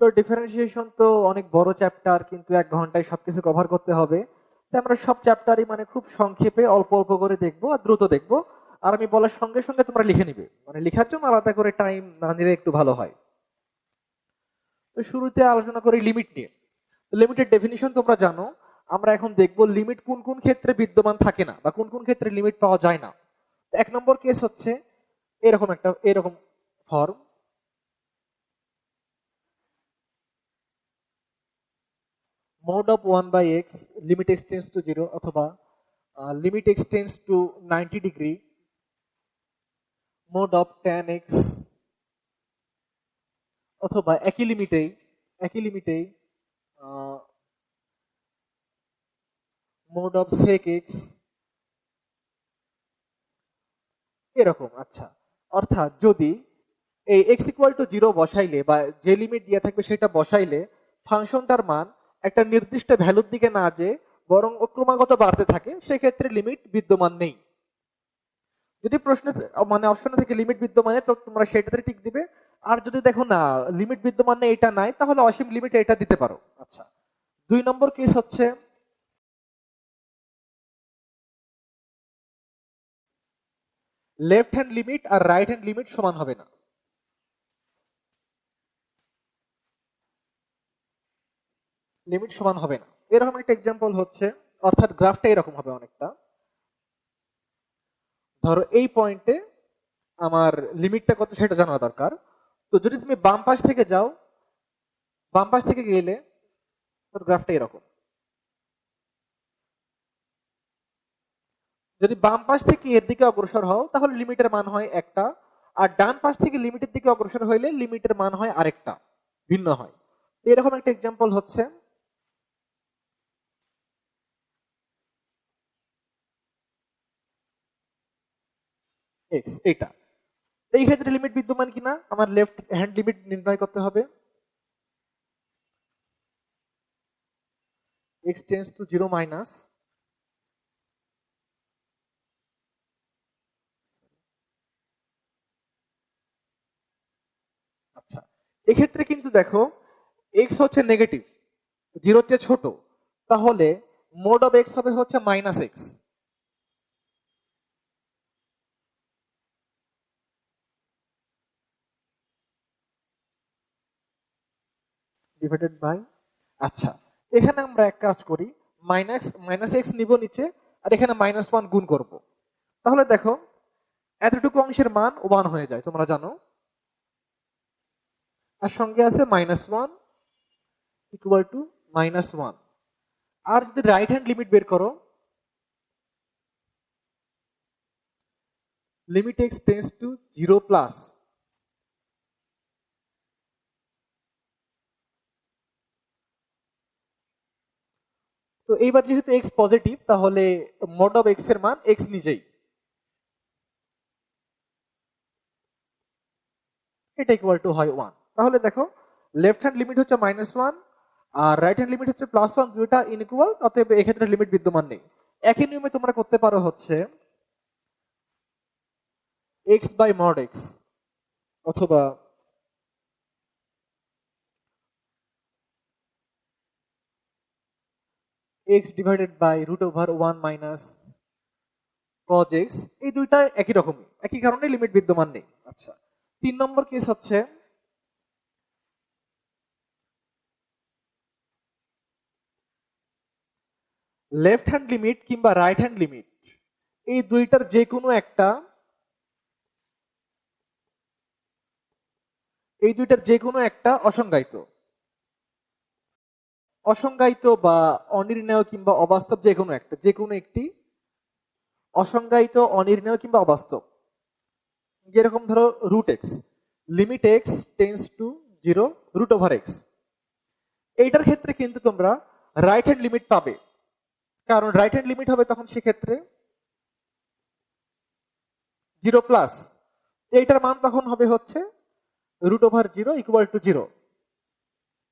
তো ডিফারেন্সিয়েশন তো অনেক বড় চ্যাপ্টার, কিন্তু 1 ঘন্টায় সবকিছু কভার করতে হবে। তাই আমরা সব চ্যাপ্টারই মানে খুব সংক্ষেপে অল্প অল্প করে দেখবো আর দ্রুত দেখবো। আর আমি বলার সঙ্গে সঙ্গে তোমরা লিখে নিবে, মানে লেখার জন্য আলাদা করে টাইম না নিলে একটু ভালো হয়। তো শুরুতে আলোচনা করি লিমিট নিয়ে। লিমিটের ডেফিনিশন তোমরা জানো। আমরা এখন দেখব লিমিট কোন কোন ক্ষেত্রে বিদ্যমান থাকে না বা কোন কোন ক্ষেত্রে লিমিট পাওয়া যায় না। 1 নম্বর কেস হচ্ছে এরকম form. mod of 1 by x limit x tends to 0 অথবা limit x tends to 90 degree mod of tan x, অথবা একই লিমিটেই mod of sec x, এরকম। আচ্ছা, অর্থাৎ যদি এই x ইকুয়াল টু 0 বসাইলে বা যে লিমিট দিয়ে থাকবে সেটা বসাইলে ফাংশনটার মান একটা নির্দিষ্ট ভ্যালুর দিকে না যেয়ে বরং ও ক্রমাগত বাড়তে থাকে, সেক্ষেত্রে লিমিট বিদ্যমান নেই। যদি প্রশ্নে মানে অপশনে থেকে লিমিট বিদ্যমান তো তোমরা সেটাতে টিক দিবে। আর যদি দেখো না লিমিট বিদ্যমান নেই, এটা নাই, তাহলে অসীম লিমিট এটা দিতে পারো। আচ্ছা, 2 নম্বর কেস হচ্ছে লেফট হ্যান্ড লিমিট আর রাইট হ্যান্ড লিমিট সমান হবে না। লিমিট সমান হবে না, এরকম একটা এক্সাম্পল হচ্ছে, অর্থাৎ গ্রাফটা এরকম হবে অনেকটা। ধরো এই পয়েন্টে আমার লিমিটটা কত সেটা জানা দরকার। তো যদি তুমি বাম পাশ থেকে যাও, বাম পাশ থেকে গেলে তোর গ্রাফটা এরকম। যদি বাম পাশ থেকে এর দিকে অগ্রসর হও তাহলে লিমিটের মান হয় একটা, আর ডান পাশ থেকে লিমিটের দিকে অগ্রসর হইলে লিমিটের মান হয় আরেকটা, ভিন্ন হয়। তো এরকম একটা এক্সাম্পল হচ্ছে এক্স, এটা। তো এই ক্ষেত্রে লিমিট বিদ্যমান কিনা আমার লেফট হ্যান্ড লিমিট নির্ণয় করতে হবে। এক্স টেন্স টু 0 মাইনাস, আচ্ছা এক্ষেত্রে কিন্তু দেখো এক্স হচ্ছে নেগেটিভ, 0 চেয়ে ছোট, তাহলে মোড অফ এক্স হবে হচ্ছে মাইনাস এক্স ডিভাইডেড বাই, আচ্ছা এখানে আমরা এক কাজ করি, মাইনাস মাইনাস এক্স নিব নিচে, আর এখানে -1 গুণ করব। তাহলে দেখো এতটুকু অংশের মান 1 হয়ে যায়, তোমরা জানো। আর সঙ্গে আছে -1 ইকুয়াল টু -1। আর যদি রাইট হ্যান্ড লিমিট বের করো, limit x tends to 0 plus, তো এইবার যেহেতু এক্স পজিটিভ তাহলে মোড অফ এক্স এর মান এক্স নিজেই, এটা ইকুয়াল টু হয় 1। তাহলে দেখো লেফট হ্যান্ড লিমিট হচ্ছে -1 আর রাইট হ্যান্ড লিমিট হচ্ছে +1, দুইটা ইনইকুয়াল, অতএব এক্ষেত্রে লিমিট বিদ্যমান নেই। একই নিয়মে তোমরা করতে পারো হচ্ছে এক্স বাই মড এক্স, অথবা X divided by √1 minus cos x, এই দুইটা একই রকমই, একই কারণে লিমিট বিদ্যমান নেই। আচ্ছা, 3 নম্বর কেস হচ্ছে লেফট হ্যান্ড লিমিট কিংবা রাইট হ্যান্ড লিমিট, এই দুইটার যে কোনো একটা, এই দুইটার যে কোনো একটা অসংজ্ঞায়িত, অসংজ্ঞায়িত বা অনির্ণেয় কিংবা অবাস্তব, যে কোনো একটা, যে কোনো একটি অসংজ্ঞায়িত, অনির্ণেয় কিংবা অবাস্তব। যেরকম ধরো root X, limit x tends to 0 √x, এইটার ক্ষেত্রে কিন্তু তোমরা রাইট হ্যান্ড লিমিট পাবে, কারণ রাইট হ্যান্ড লিমিট হবে তখন সেক্ষেত্রে 0 প্লাস, এইটার মান তখন হবে হচ্ছে √0 ইকুয়াল টু 0।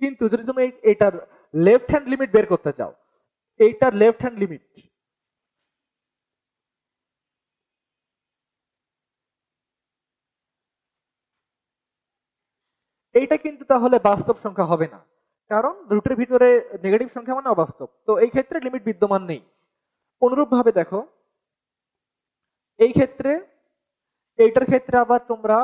কিন্তু যদি তুমি এইটার লেফট হ্যান্ড লিমিট বের করতে চাও, এইটার লেফট হ্যান্ড লিমিট, এইটা কিন্তু তাহলে বাস্তব সংখ্যা হবে না, কারণ রুটের ভিতরে নেগেটিভ সংখ্যা মানে অবাস্তব, তো এই ক্ষেত্রে লিমিট বিদ্যমান নেই। অনুরূপ ভাবে দেখো এই ক্ষেত্রে, এইটার ক্ষেত্রে আবার তোমরা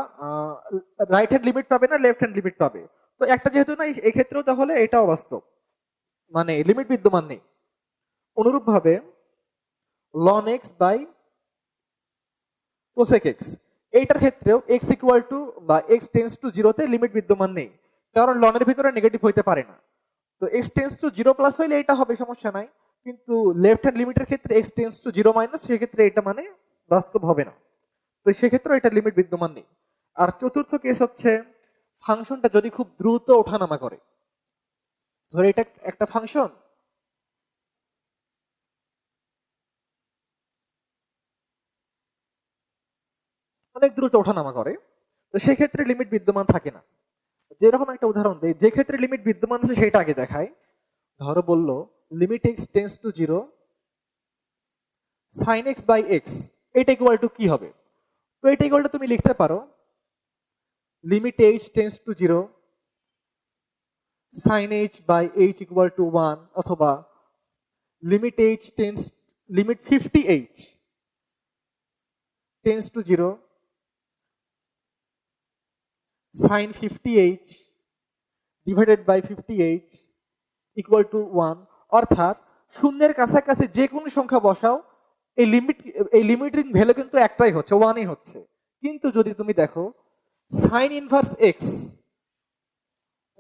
রাইট হ্যান্ড লিমিট পাবে না লেফট হ্যান্ড লিমিট পাবে, তো একটা যেহেতু না এই ক্ষেত্রেও তাহলে এটা অবাস্তব, মানে লিমিট বিদ্যমান নেই। অনুরূপ ভাবে ln x by cosec x, এইটার ক্ষেত্রেও x ইকুয়াল টু বা x টেন্স টু জিরোতে লিমিট বিদ্যমান নেই, কারণ ln এর ভিতরে নেগেটিভ হইতে পারে না। তো x tends to zero plus হইলে এটা হবে, সমস্যা নাই, কিন্তু লেফট হ্যান্ড লিমিটের ক্ষেত্রে x tends to zero minus, সেক্ষেত্রে এটা মানে বাস্তব হবে না, তো সেক্ষেত্রে এটা লিমিট বিদ্যমান নেই। আর চতুর্থ কেস হচ্ছে ফাংশনটা যদি খুব দ্রুত ওঠানামা করে, ধরে এটা একটা ফাংশন অনেক দ্রুত ওঠানামা করে, তো সেক্ষেত্রে লিমিট বিদ্যমান থাকে না। যেরকম একটা উদাহরণ দেই, যে ক্ষেত্রে লিমিট বিদ্যমান আছে সেটা আগে দেখায়। ধরো বললো limit x tends to zero sin x by x, এটা ইকুয়াল টু কি হবে? তো এটা ইকুয়াল টু তুমি লিখতে পারো limit h tends to zero sin h by h equal to one, অথবা limit h tends limit fifty h tends to zero sin fifty h divided by fifty h equal to one. অর্থাৎ শূন্যের কাছাকাছি যে কোনো সংখ্যা বসাও, এই limiting value কিন্তু একটাই হচ্ছে, ওয়ানই হচ্ছে। কিন্তু যদি তুমি দেখো sine inverse X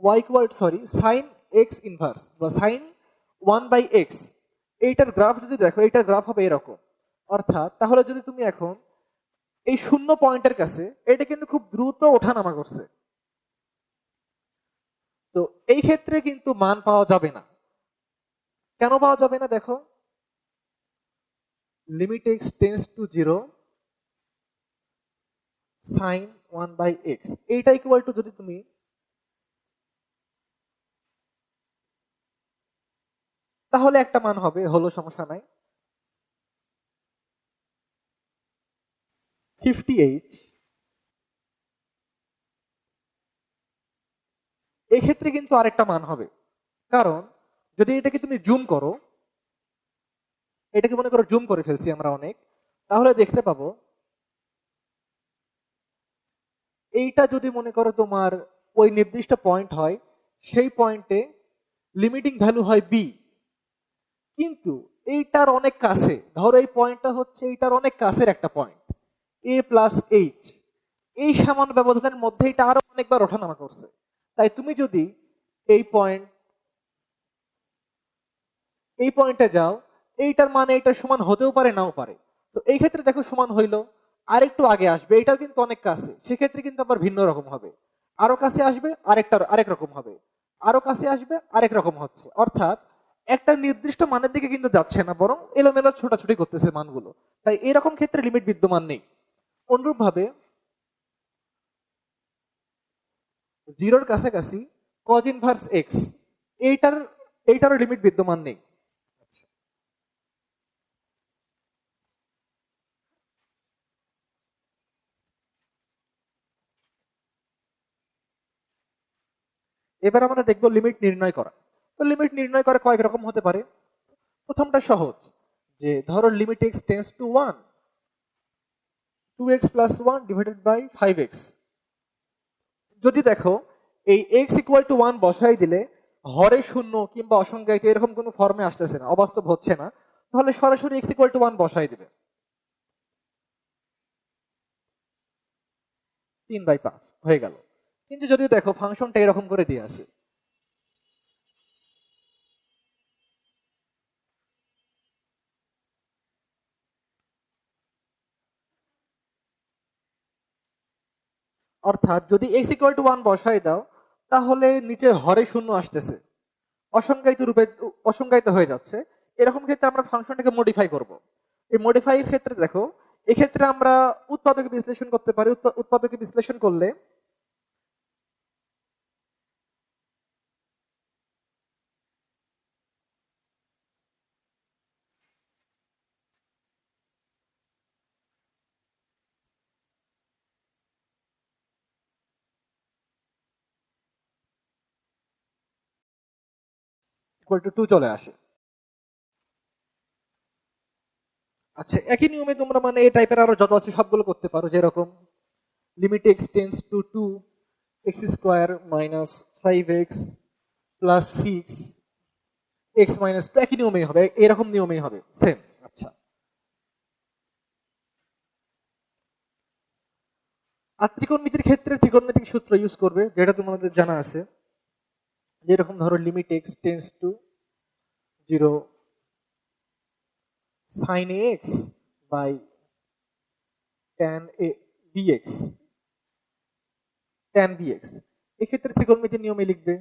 Y equal sine X inverse বা সাইন ওয়ান বাই এক্স, এইটার গ্রাফ যদি দেখো, এইটার গ্রাফ হবে এরকম। অর্থাৎ তাহলে যদি তুমি এখন এই শূন্য পয়েন্টের কাছে, এটা কিন্তু খুব দ্রুত ওঠানামা করছে, তো এই ক্ষেত্রে কিন্তু মান পাওয়া যাবে না। কেন পাওয়া যাবে না? দেখো limit x tends to zero sine one by X, এইটা ইকুয়াল টু যদি তুমি তাহলে একটা মান হবে, হলো সমস্যা নাই, ফিফটি এইচ। এই ক্ষেত্রে কিন্তু আরেকটা মান হবে, কারণ যদি এটাকে তুমি জুম করো, এটাকে মনে করো জুম করে ফেলছি আমরা অনেক, তাহলে দেখতে পাবো এইটা যদি মনে করো তোমার ওই নির্দিষ্ট পয়েন্ট হয়, সেই পয়েন্টে লিমিটিং ভ্যালু হয় বি, কিন্তু এইটার অনেক কাছে, ধরো এই পয়েন্টটা হচ্ছে এইটার অনেক কাছের একটা পয়েন্ট এ প্লাস এইচ, এই সামান্য ব্যবধানের মধ্যে এটা আরো অনেকবার ওঠানামা করছে। তাই তুমি যদি এই পয়েন্টে যাও, এইটার মানে এইটার সমান হতেও পারে নাও পারে, তো এই ক্ষেত্রে দেখো সমান হইলো, আরেকটু আগে আসবে, এটাও কিন্তু অনেক কাছে, সেক্ষেত্রে কিন্তু আবার ভিন্ন রকম হবে, আরো কাছে আসবে আরেক রকম হবে, আরো কাছে আসবে আরেক রকম হচ্ছে। অর্থাৎ একটা নির্দিষ্ট মানের দিকে কিন্তু যাচ্ছে না, বরং এলোমেলো ছোটাছুটি করতেছে মানগুলো, তাই এরকম ক্ষেত্রে লিমিট বিদ্যমান নেই। অনুরূপ ভাবে জিরোর কাছাকাছি কজ ইনভার্স এক্স, এইটার এইটারও লিমিট বিদ্যমান নেই। এবার আমরা দেখবো লিমিট নির্ণয় করা। তো লিমিট নির্ণয় করা কয়েক রকম হতে পারে। প্রথমটা সহজ, যে ধরো limit x tends to one, two X plus one divided by five X. যদি দেখো এই এক্স ইকুয়াল টু ওয়ান বসাই দিলে হরে শূন্য কিংবা অসংজ্ঞায়িত এরকম কোনো ফর্মে আসতেছে না, অবাস্তব হচ্ছে না, তাহলে সরাসরি এক্স ইকুয়াল টু ওয়ান বসাই দিবে, 3/5 হয়ে গেল। কিন্তু যদি দেখো ফাংশনটা এরকম করে দিয়ে আছে, অর্থাৎ যদি এক্স ইকুয়াল টু ওয়ান বসাই দাও, তাহলে নিচে হরে শূন্য আসতেছে, অসংজ্ঞায়িত রূপে অসংজ্ঞায়িত হয়ে যাচ্ছে। এরকম ক্ষেত্রে আমরা ফাংশনটাকে মডিফাই করব। এই মডিফাই এর ক্ষেত্রে দেখো, এক্ষেত্রে আমরা উৎপাদকে বিশ্লেষণ করতে পারি। উৎপাদকে বিশ্লেষণ করলে ইকুয়াল টু 2 চলে আসে। আচ্ছা, একই নিয়মে তোমরা মানে এই টাইপের আরো যত আছে সবগুলো করতে পারো, যেরকম limit x tends two 2 x square minus 5x plus 6 x minus, একই নিয়মেই হবে, এরকম নিয়মেই হবে, সেম। আচ্ছা, আর ত্রিকোণমিতির ক্ষেত্রে ত্রিকোণমিতিক সূত্র ইউজ করবে, যেটা তোমাদের জানা আছে, যেরকম ধরো limit x tends to 0 sin ax by tan a bx, tan bx, এক্ষেত্রে ত্রিকোণমিতির নিয়মে লিখবে।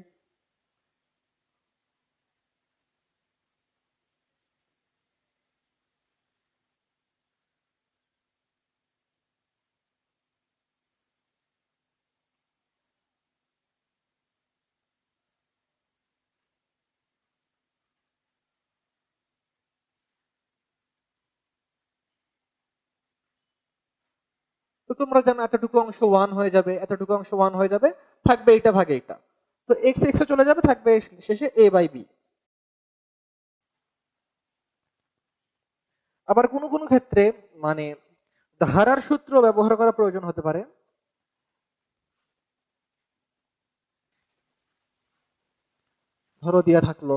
তো তোমরা জানো এতটুকু অংশ 1 হয়ে যাবে, এতটুকু অংশ 1 হয়ে যাবে, থাকবে এটা ভাগে এটা, তো এক্স এক্সে চলে যাবে, থাকবে শেষে এ বাই বি। আবার কোনো কোনো ক্ষেত্রে মানে ধারার সূত্র ব্যবহার করা প্রয়োজন হতে পারে। ধরো দেয়া থাকলো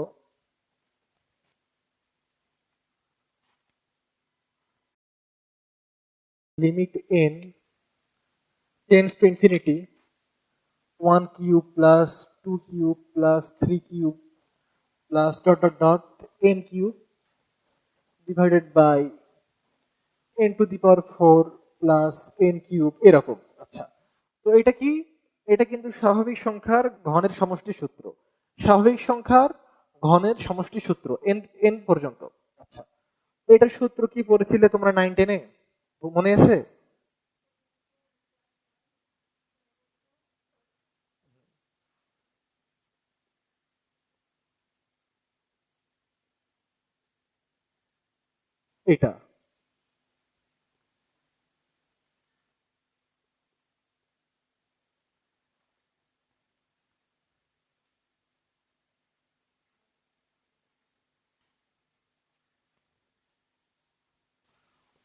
limit n tends to infinity 1 cube plus 2 cube plus 3 cube plus dot dot dot n cube divided by n to the power 4 plus n cube, এরকম। আচ্ছা, তো এটা কি? এটা কিন্তু স্বাভাবিক সংখ্যার ঘনের সমষ্টি সূত্র, স্বাভাবিক সংখ্যার ঘনের সমষ্টি সূত্র n n পর্যন্ত। আচ্ছা, তো এটার সূত্র কি পড়েছিলে তোমরা 9-10-এ, মনে আছে? এটা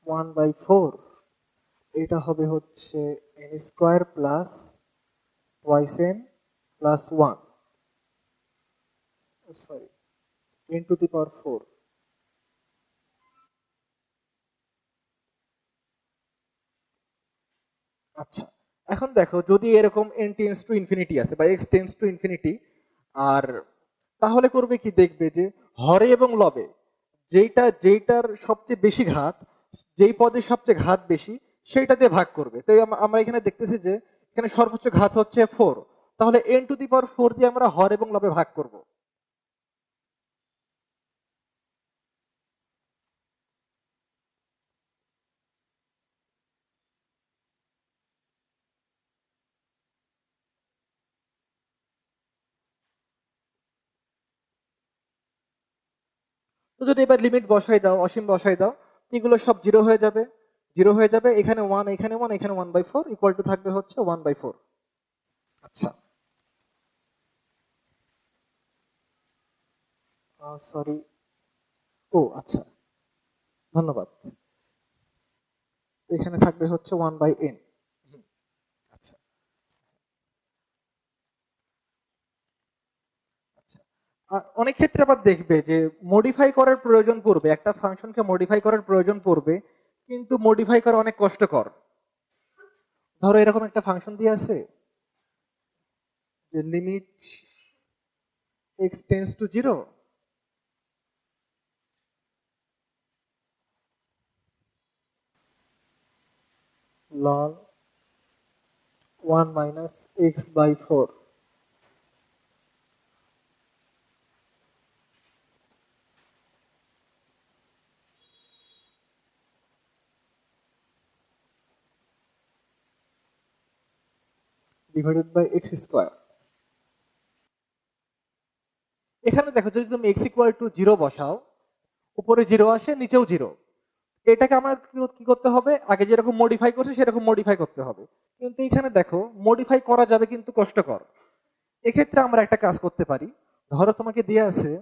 1/4, এটা হবে হচ্ছে n square plus twice n plus 1, sorry, n to the power 4। আচ্ছা, এখন দেখো যদি এরকম n টেন্ডস টু ইনফিনিটি আছে বা x টেন্ডস টু ইনফিনিটি, আর তাহলে করবে কি, দেখবে যে হরে এবং লবে যেইটার সবচেয়ে বেশি ঘাত, যেই পদের সবচেয়ে ঘাত বেশি সেইটা দিয়ে ভাগ করবে। তো আমরা এখানে দেখতেছি যে এখানে সর্বোচ্চ ঘাত হচ্ছে 4, তাহলে n টু দি পাওয়ার 4 দিয়ে আমরা হর এবং লবে ভাগ করব। তো যদি এবার লিমিট বসাই দাও, অসীম বসাই দাও, এগুলো সব জিরো হয়ে যাবে, জিরো হয়ে যাবে, এখানে 1, এখানে 1, এখানে 1/4, ইকুয়াল টু থাকবে হচ্ছে 1/4। আচ্ছা, সরি, ও আচ্ছা, ধন্যবাদ, এখানে থাকবে হচ্ছে 1/n। আচ্ছা, আচ্ছা, আর অনেক ক্ষেত্রে আবার দেখবে যে মডিফাই করার প্রয়োজন পড়বে, একটা ফাংশনকে মডিফাই করার প্রয়োজন পড়বে, কিন্তু মডিফাই করা অনেক কষ্টকর। ধরো এরকম একটা ফাংশন দিয়ে আছে যে limit x tends to 0 ln 1 minus x/4 divided by x square. এখানে দেখো যদি তুমি x ইকুয়াল টু 0 বসাও, উপরে 0 আসে, নিচেও 0, এটাকে আমার কি করতে হবে, আগে যেরকম মডিফাই করছে সেরকম মডিফাই করতে হবে। কিন্তু এখানে দেখো মডিফাই করা যাবে কিন্তু কষ্টকর। এক্ষেত্রে আমরা একটা কাজ করতে পারি, ধরো তোমাকে দিয়ে আছে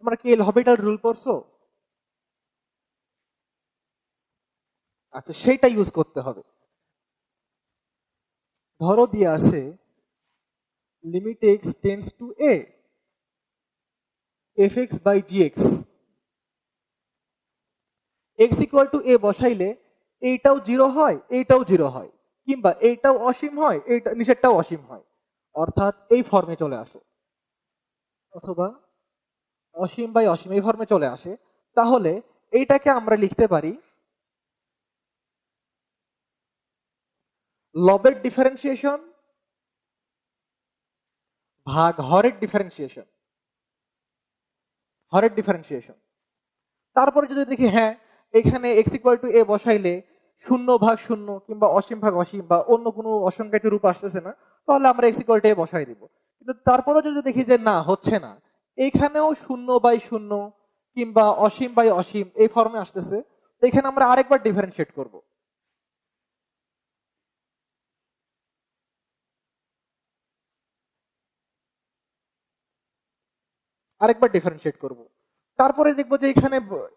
তোমরা কি এল হপিটাল রুল পড়ছো? আচ্ছা, সেইটা ইউজ করতে হবে। ধরো দিয়ে আছে limit x tends to a f x by g x, x equal to a বসাইলে এইটাও জিরো হয়, এইটাও জিরো হয়, কিংবা এইটাও অসীম হয়, এইটা নিচেরটাও অসীম হয়, অর্থাৎ এই ফর্মে চলে আসে, অথবা অসীম বাই অসীম এই ফর্মে চলে আসে। তাহলে এইটাকে আমরা লিখতে পারি লবের ডিফারেন্সিয়েশন ভাগ হরের ডিফারেন্সিয়েশন, হরের ডিফারেন্সিয়েশন। তারপরে যদি দেখি হ্যাঁ এখানে এক্স ইকুয়াল টু এ বসাইলে শূন্য ভাগ শূন্য কিংবা অসীম ভাগ অসীম বা অন্য কোনো অসংখ্যায়িত রূপ আসতেছে না, তাহলে আমরা এক্স ইকুয়াল টু এ বসাই দিব। কিন্তু তারপরেও যদি দেখি যে না হচ্ছে না, এইখানেও শূন্য বাই শূন্য কিংবা অসীম বাই অসীম এই ফর্মে আসতেছে, তো এখানে আমরা আরেকবার ডিফারেন্সিয়েট করব। আরেকবার ডিফারেন্সিয়েট করব। তারপরে দেখবো যে এখানে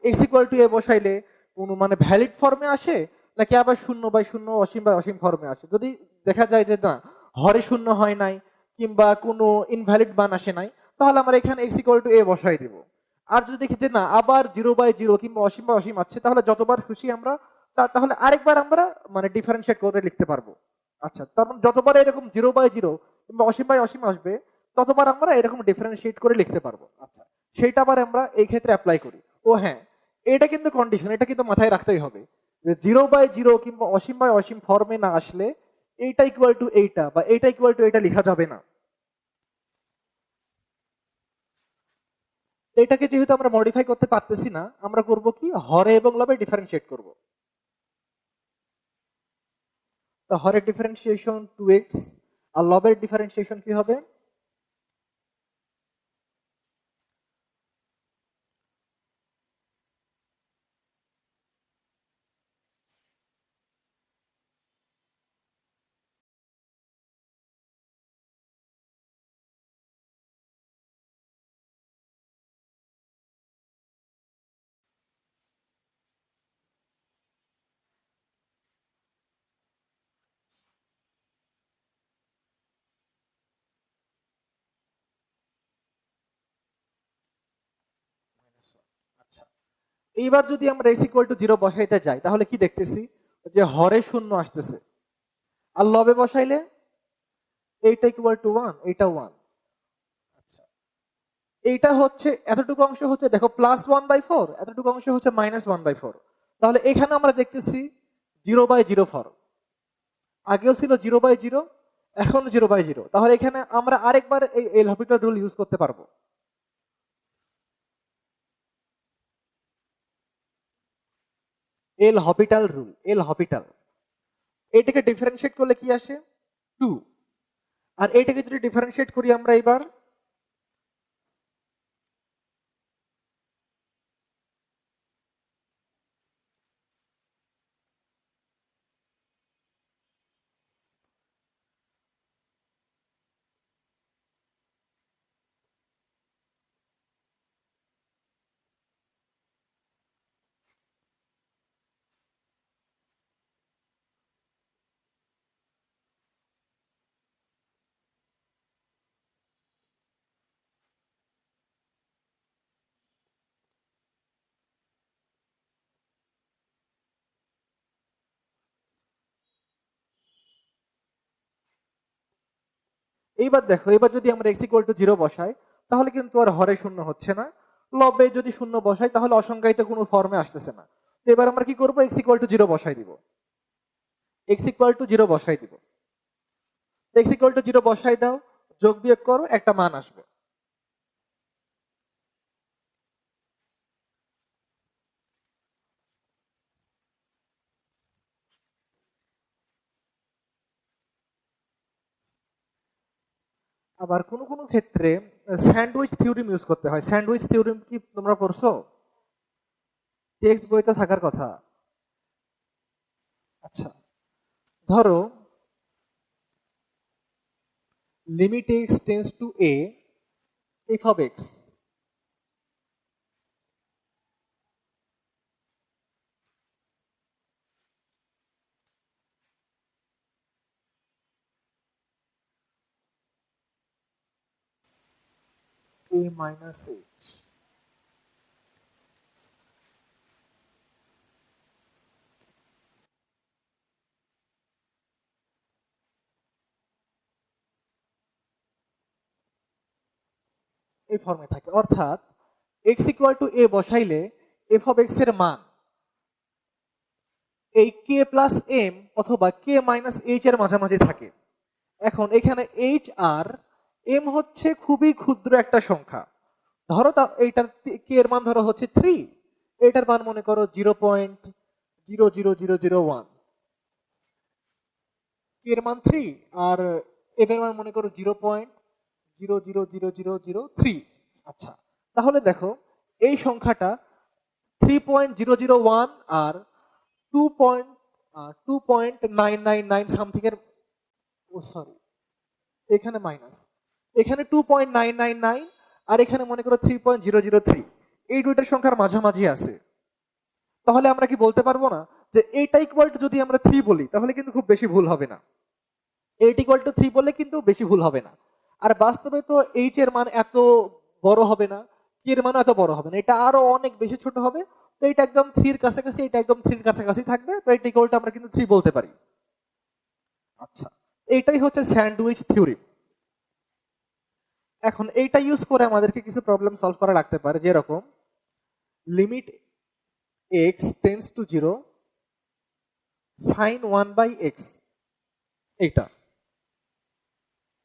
এক্স ইকুয়াল টু এ বসাইলে কোনো মানে ভ্যালিড ফর্মে আসে নাকি আবার শূন্য বাই শূন্য অসীম বাই অসীম ফর্মে আসে। যদি দেখা যায় যে না হরে শূন্য হয় নাই কিংবা কোনো ইনভ্যালিড মান আসে নাই, তাহলে আমরা এখানে এক্স ইকুয়াল টু এ বসাই দিব। আর যদি দেখি যে না আবার জিরো বাই জিরো কিংবা অসীম বাই অসীম আছে, তাহলে যতবার খুশি আমরা তাহলে আরেকবার আমরা মানে ডিফারেন্সিয়েট করে লিখতে পারবো। আচ্ছা, তার মানে যতবার এরকম জিরো বাই জিরো কিংবা অসীম বাই অসীম আসবে, ততবার আমরা এরকম ডিফারেন্সিয়েট করে লিখতে পারবো। আচ্ছা, সেটা আবার আমরা এই ক্ষেত্রে অ্যাপ্লাই করি। ও হ্যাঁ, এটা কিন্তু কন্ডিশন, এটা কিন্তু মাথায় রাখতেই হবে যে জিরো বাই জিরো কিংবা অসীম বাই অসীম ফর্মে না আসলে এইটা ইকুয়াল টু এইটা বা এইটা ইকুয়াল টু এটা লেখা যাবে না। এটাকে যেহেতু আমরা মডিফাই করতে পারতেছি না, আমরা করব কি হরে এবং লবে ডিফারেন্সিয়েট করব। তো হরের ডিফারেন্সিয়েশন 2x আর লবের ডিফারেন্সিয়েশন কি হবে? আচ্ছা, এইবার যদি আমরা x ইকুয়াল টু জিরো বসাইতে যাই, তাহলে কি দেখতেছি যে হরে শূন্য আসতেছে, আর লবে বসাইলে এইটা ইকুয়াল টু ওয়ান, এইটা ওয়ান। আচ্ছা, এইটা হচ্ছে এতটুকু অংশ হচ্ছে দেখো প্লাস ওয়ান বাই ফোর, এতটুকু অংশ হচ্ছে মাইনাস ওয়ান বাই ফোর। তাহলে এখানে আমরা দেখতেছি জিরো বাই জিরো ফর্ম, আগেও ছিল জিরো বাই জিরো, এখন জিরো বাই জিরো। তাহলে এখানে আমরা আরেকবার এই এল হপিটাল রুল ইউজ করতে পারবো। এল হপিটাল রুল, এল হপিটাল, এটাকে ডিফারেন্সিয়েট করলে কি আসে? টু। আর এটাকে যদি ডিফারেন্সিয়েট করি আমরা এবার, এইবার দেখো এবার যদি আমরা এক্স ইকুয়াল টু জিরো বসাই, তাহলে কিন্তু আর হরে শূন্য হচ্ছে না, লবে যদি শূন্য বসাই তাহলে অসংখ্যায়িত কোনো ফর্মে আসতেছে না। তো এবার আমরা কি করবো, এক্স ইকুয়াল টু জিরো বসাই দিব, এক্স ইকুয়াল টু জিরো বসাই দিব। এক্স ইকুয়াল টু জিরো বসাই দাও, যোগ বিয়োগ করো, একটা মান আসবে। আবার কোনো কোনো ক্ষেত্রে স্যান্ডউইচ থিওরিম ইউজ করতে হয়। স্যান্ডউইচ থিওরিম কি তোমরা পড়ছো? টেক্সট বইতে থাকার কথা। আচ্ছা, ধরো limit x tends to a F of x, a minus h। এই ফর্মে থাকে, অর্থাৎ x equal two a বসাইলে f of x এর মান এই k প্লাস m অথবা k মাইনাস h এর মাঝামাঝি থাকে। এখন এখানে h আর m হচ্ছে খুবই ক্ষুদ্র একটা সংখ্যা। ধরো এইটার k এর মান ধরো হচ্ছে 3, এটার মান মনে করো 0.00001, k এর মান 3 আর m এর মান মনে করো 0.00003। আচ্ছা, তাহলে দেখো এই সংখ্যাটা 3.001 আর 2.999 সামথিং এর, ও সরি, এখানে মাইনাস, এখানে 2.999 আর এখানে মনে করো 3.003, এই দুইটার সংখ্যার মাঝামাঝি আছে। তাহলে আমরা কি বলতে পারবো না যে এইটা ইকুয়াল টু, যদি আমরা 3 বলি তাহলে কিন্তু খুব বেশি ভুল হবে না, এইট ইকুয়াল টু 3 বললে কিন্তু বেশি ভুল হবে না। আর বাস্তবে তো এইচ এর মান এত বড় হবে না, কি এর মান এত বড় হবে না, এটা আরো অনেক বেশি ছোট হবে। তো এটা একদম 3 এর কাছাকাছি, এটা একদম 3 এর কাছাকাছি থাকবে, তো এটা ইকুয়াল টু আমরা কিন্তু 3 বলতে পারি। আচ্ছা, এইটাই হচ্ছে স্যান্ডউইচ থিওরি। এখন এইটা ইউজ করে আমাদেরকে কিছু প্রবলেম সলভ করা লাগতে পারে, যেরকম limit x tends to 0 sin 1/x, এইটা,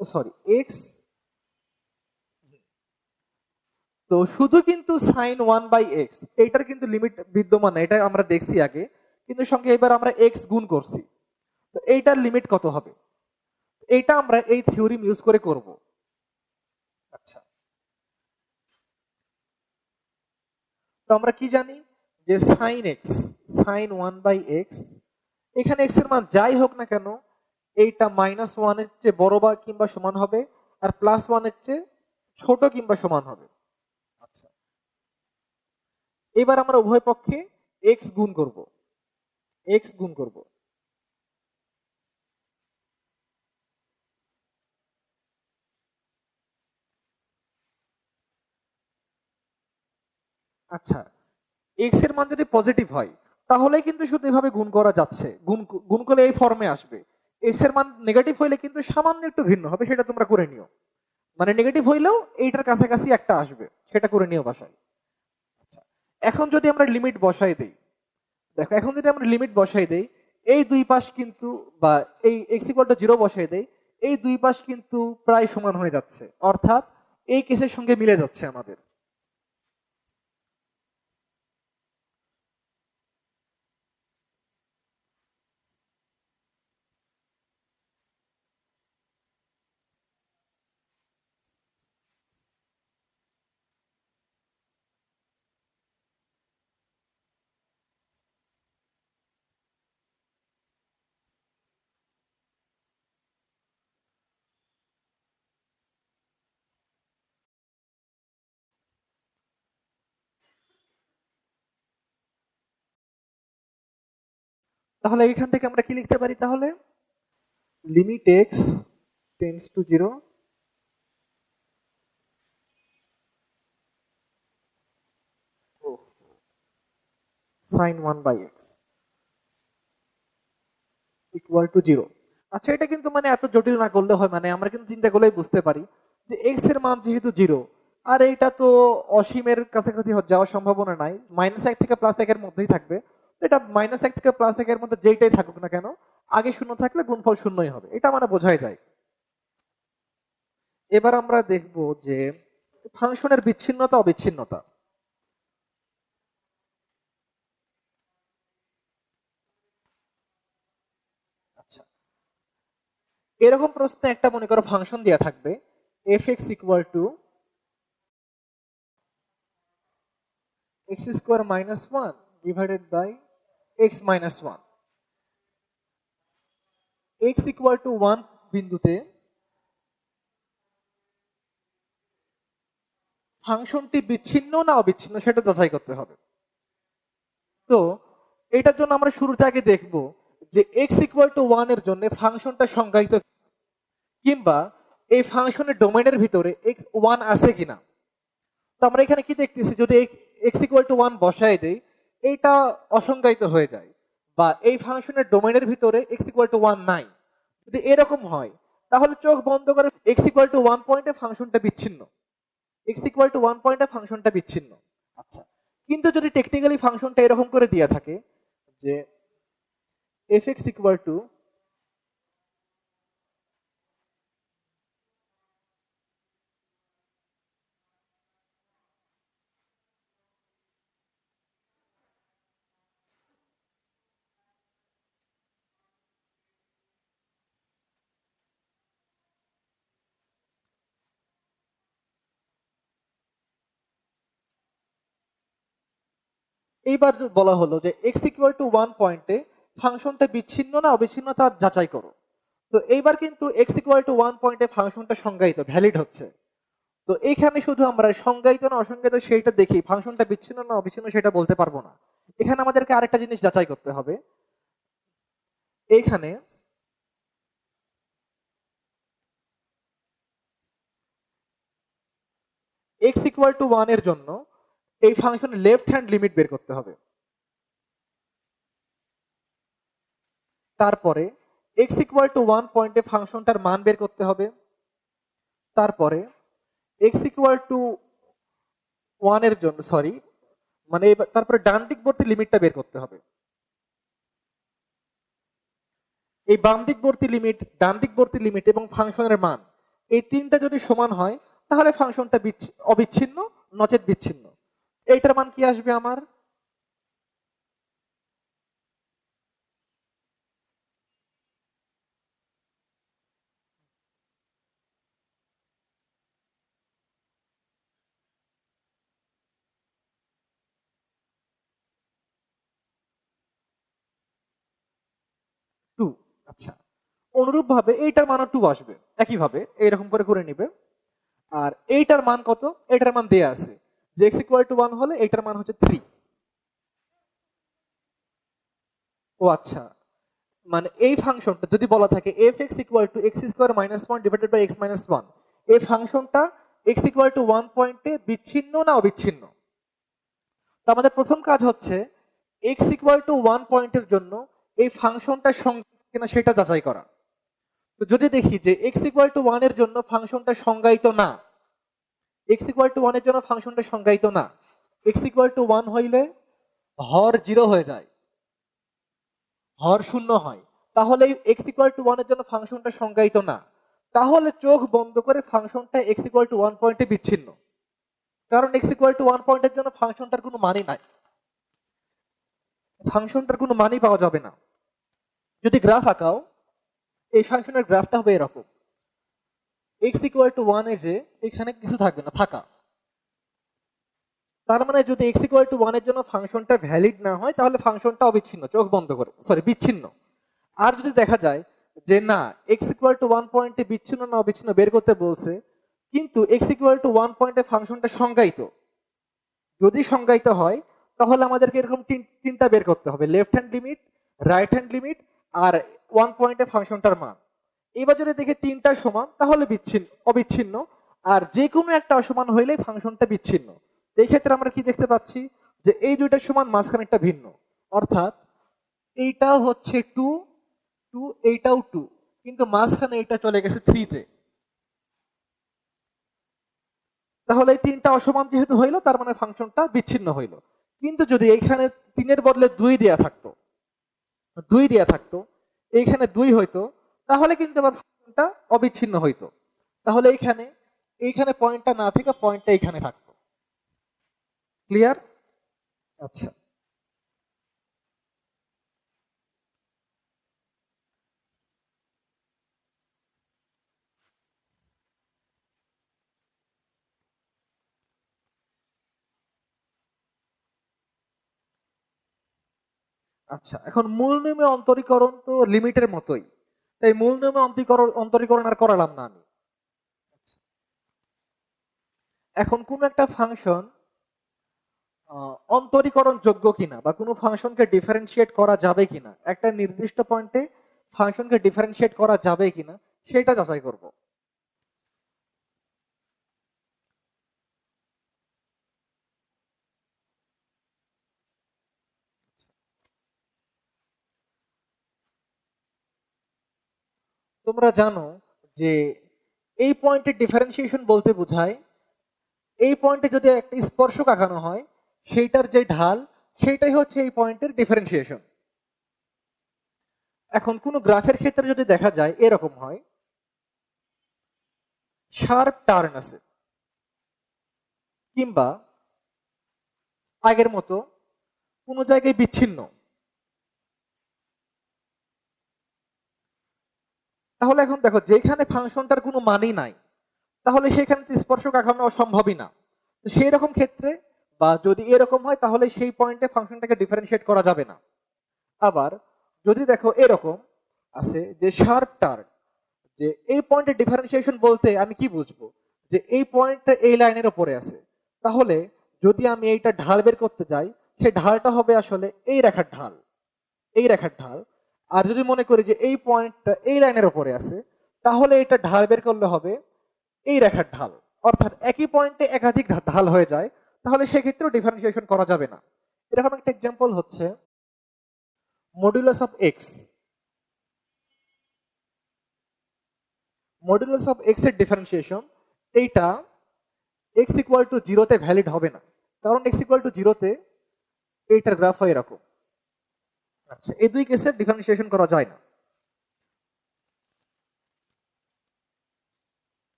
ও সরি, x, তো শুধু কিন্তু sin 1/x, এইটার কিন্তু লিমিট বিদ্যমান না, এটা আমরা দেখছি আগে, কিন্তু সঙ্গে এবার আমরা x গুণ করছি, তো এইটার লিমিট কত হবে, এইটা আমরা এই থিওরিম ইউজ করে করব। আচ্ছা, তো আমরা কি জানি যে sin x, sin 1/x, এখানে x এর মান যাই হোক না কেন এইটা -1 এর চেয়ে বড় বা কিংবা সমান হবে, আর +1 এর চেয়ে ছোট কিংবা সমান হবে। আচ্ছা, এবার আমরা উভয় পক্ষে x গুণ করব, x গুণ করব। আচ্ছা, x এর মান যদি পজিটিভ হয় তাহলে কিন্তু শুধু এভাবে গুণ করা যাচ্ছে, গুণ করলে এই ফর্মে আসবে। x এর মান নেগেটিভ হইলে কিন্তু সামান্য একটু ভিন্ন হবে, সেটা তোমরা করে নিও, মানে নেগেটিভ হইলেও এইটার কাছাকাছি একটা আসবে, সেটা করে নিও বাসায়। আচ্ছা, এখন যদি আমরা লিমিট বসাই দেই, দেখো এখন যদি আমরা লিমিট বসাই দেই, এই দুই পাশ কিন্তু, বা এই x ইকুয়াল টু 0 বসাই দেই, এই দুই পাশ কিন্তু প্রায় সমান হয়ে যাচ্ছে, অর্থাৎ এই কেসের সঙ্গে মিলে যাচ্ছে আমাদের। তাহলে এখান থেকে আমরা কি লিখতে পারি, তাহলে limit x tends to 0 sin 1/x equal to 0। আচ্ছা, এটা কিন্তু মানে এত জটিল না করলে হয়, মানে আমরা কিন্তু চিন্তা করলেই বুঝতে পারি যে x এর মান যেহেতু 0 আর এইটা তো অসীমের কাছাকাছি যাওয়ার সম্ভাবনা নাই, -1 থেকে +1 এর মধ্যেই থাকবে, তো এটা -1 থেকে +1 এর মধ্যে যেইটাই থাকুক না কেন আগে শূন্য থাকলে গুণফল শূন্যই হবে, এটা মানে বোঝাই যায়। এবার আমরা দেখব যে ফাংশনের বিচ্ছিন্নতা অবিচ্ছিন্নতা। আচ্ছা, এরকম প্রশ্নে একটা মনে করো ফাংশন দেয়া থাকবে f(x) equal to x² minus 1 divided by x minus 1, x equal to 1 বিন্দুতে ফাংশনটি বিচ্ছিন্ন না অবিচ্ছিন্ন সেটা যাচাই করতে হবে। তো এটার জন্য আমরা শুরুতে আগে দেখব যে x ইকুয়াল টু 1 এর জন্য ফাংশনটা সংজ্ঞায়িত, কিংবা এই ফাংশনের ডোমেইনের ভিতরে x 1 আছে কিনা। তো আমরা এখানে কি দেখতেছি, যদি এক্স ইকুয়াল টু 1 বসায় দেই, এইটা অসংজ্ঞায়িত হয়ে যায়, বা এই ফাংশনের ডোমেইনের ভিতরে এক্স ইকুয়াল টু 1 নাই। যদি এরকম হয় তাহলে চোখ বন্ধ করে এক্স ইকুয়াল টু 1 পয়েন্টে ফাংশনটা বিচ্ছিন্ন, এক্স ইকুয়াল টু 1 পয়েন্টে ফাংশনটা বিচ্ছিন্ন। আচ্ছা, কিন্তু যদি টেকনিক্যালি ফাংশনটা এরকম করে দেয়া থাকে যে এফ এক্স ইকুয়াল টু এইবার বলা হলো যে এক্স ইকুয়াল টু 1 পয়েন্টে ফাংশনটা বিচ্ছিন্ন না অবিচ্ছিন্ন তা যাচাই করো। তো এইবার কিন্তু এক্স ইকুয়াল টু 1 পয়েন্টে ফাংশনটা সংজ্ঞায়িত, ভ্যালিড হচ্ছে। তো এইখানে শুধু আমরা সংজ্ঞায়িত না অসংজ্ঞায়িত সেইটা দেখি, ফাংশনটা বিচ্ছিন্ন না অবিচ্ছিন্ন সেটা বলতে পারবো না। এখানে আমাদেরকে আরেকটা জিনিস যাচাই করতে হবে। এইখানে এক্স ইকুয়াল টু 1 এর জন্য এই ফাংশনের লেফট হ্যান্ড লিমিট বের করতে হবে। তারপরে এক্স ইকুয়াল টু 1 পয়েন্টে ফাংশনটার মান বের করতে হবে। তারপরে এক্স ইকুয়াল টু 1 এর জন্য তারপরে ডান দিকবর্তী লিমিটটা বের করতে হবে। এই বাম দিকবর্তী লিমিট, ডান দিকবর্তী লিমিট এবং ফাংশনের মান, এই তিনটা যদি সমান হয় তাহলে ফাংশনটা অবিচ্ছিন্ন, নচেত বিচ্ছিন্ন। এইটার মান কি আসবে আমার? টু। আচ্ছা, অনুরূপ ভাবে এইটার মানও 2 আসবে, একইভাবে এইরকম করে করে নিবে। আর এইটার মান কত? এইটার মান দেয়া আছে যে x ইকুয়াল টু 1 হলে এইটার মান হচ্ছে 3। ও আচ্ছা, মানে এই ফাংশনটা যদি বলা থাকে f(x = x² - 1 / x - 1), এই ফাংশনটা x = 1 পয়েন্টে বিচ্ছিন্ন না অবিচ্ছিন্ন। তো আমাদের প্রথম কাজ হচ্ছে x = 1 পয়েন্টের জন্য এই ফাংশনটা সংজ্ঞায়িত কিনা সেটা যাচাই করা। তো যদি দেখি যে x = 1 এর জন্য ফাংশনটা সংজ্ঞায়িত না, x = 1 এর জন্য ফাংশনটা সংজ্ঞায়িত না, x = 1 হইলে হর 0 হয়ে যায়, হর 0 হয়, তাহলে x = 1 এর জন্য ফাংশনটা সংজ্ঞায়িত না। তাহলে চোখ বন্ধ করে ফাংশনটা x = 1 পয়েন্টে বিচ্ছিন্ন, কারণ x = 1 পয়েন্টের জন্য ফাংশনটার কোনো মানই নাই, ফাংশনটার কোনো মানই পাওয়া যাবে না। যদি গ্রাফ আঁকাও, এই ফাংশনের গ্রাফটা হবে এরকম, x = 1 এ যে এখানে কিছু থাকবে না, ফাঁকা। তার মানে যদি x = 1 এর জন্য ফাংশনটা ভ্যালিড না হয় তাহলে ফাংশনটা অবিচ্ছিন্ন, চোখ বন্ধ করে, বিচ্ছিন্ন। আর যদি দেখা যায় যে না, x = 1 পয়েন্টে বিচ্ছিন্ন না অবিচ্ছিন্ন বের করতে বলছে, কিন্তু x = 1 পয়েন্টে ফাংশনটা সংজ্ঞায়িত, যদি সংজ্ঞায়িত হয় তাহলে আমাদেরকে এরকম তিনটা বের করতে হবে, left hand limit, right hand limit, আর 1 পয়েন্টে ফাংশনটার মান। এবার যদি দেখে তিনটা সমান তাহলে অবিচ্ছিন্ন, আর যে কোনো একটা অসমান হইলে ফাংশনটা বিচ্ছিন্ন। এই ক্ষেত্রে আমরা কি দেখতে পাচ্ছি যে এই দুইটা সমান, মাঝখানে একটা ভিন্ন, অর্থাৎ এইটাও হচ্ছে 2, 2, এইটাও 2, কিন্তু মাঝখানে এটা চলে গেছে 3 তে। তাহলে এই তিনটা অসমান যেহেতু হইলো তার মানে ফাংশনটা বিচ্ছিন্ন হইলো। কিন্তু যদি এইখানে 3 এর বদলে 2 দেয়া থাকতো, 2 দেয়া থাকতো, এইখানে 2 হইতো, তাহলে কিন্তু আবার ফাংশনটা অবিচ্ছিন্ন হইতো। তাহলে এইখানে পয়েন্টটা না থেকে পয়েন্টটা এইখানে থাকতো। ক্লিয়ার? আচ্ছা, আচ্ছা, এখন মূল নিয়মে অন্তরীকরণ তো লিমিটের মতোই, তাই মূল নিয়মে অন্তরীকরণ আর করালাম না আমি। এখন কোন একটা ফাংশন অন্তরীকরণ যোগ্য কিনা বা কোনো ফাংশনকে ডিফারেন্সিয়েট করা যাবে কিনা, একটা নির্দিষ্ট পয়েন্টে ফাংশনকে ডিফারেন্সিয়েট করা যাবে কিনা সেটা যাচাই করব। তোমরা জানো যে এই পয়েন্টের ডিফারেন্সিয়েশন বলতে বোঝায় এই পয়েন্টে যদি একটা স্পর্শক আঁকানো হয় সেইটার যে ঢাল সেইটাই হচ্ছে এই পয়েন্টের ডিফারেন্সিয়েশন। এখন কোন গ্রাফের ক্ষেত্রে যদি দেখা যায় এরকম হয়, শার্প টার্ন আছে কিংবা আগের মতো কোন জায়গায় বিচ্ছিন্ন, তাহলে এখন দেখো যেখানে ফাংশনটার কোনো মানই নাই তাহলে সেখানে তো স্পর্শক আঁকানো অসম্ভবই না। তো সেই রকম ক্ষেত্রে বা যদি এরকম হয় তাহলে সেই পয়েন্টে ফাংশনটাকে ডিফারেন্সিয়েট করা যাবে না। আবার যদি দেখো এরকম আছে যে শার্প টার্ন, যে এই পয়েন্টের ডিফারেন্সিয়েশন বলতে আমি কি বুঝবো, যে এই পয়েন্টটা এই লাইনের উপরে আছে, তাহলে যদি আমি এইটা ঢাল বের করতে যাই সেই ঢালটা হবে আসলে এই রেখার ঢাল, এই রেখার ঢাল। আর যদি মনে করি যে এই পয়েন্টটা এই লাইনের উপরে আছে, তাহলে এটা ঢাল বের করলে হবে এই রেখার ঢাল। অর্থাৎ একই পয়েন্টে একাধিক ঢাল হয়ে যায়, তাহলে সেক্ষেত্রেও ডিফারেন্সিয়েশন করা যাবে না। এরকম একটা এক্সাম্পল হচ্ছে modulus of x. Modulus of x এর ডিফারেন্সিয়েশন এইটা এক্স ইকুয়াল টু জিরোতে ভ্যালিড হবে না, কারণ এক্স ইকুয়াল টু জিরোতে এইটার গ্রাফ হয় এরকম। আচ্ছা, এই দুই কেসের ডিফারেন্সিয়েশন করা যায় না।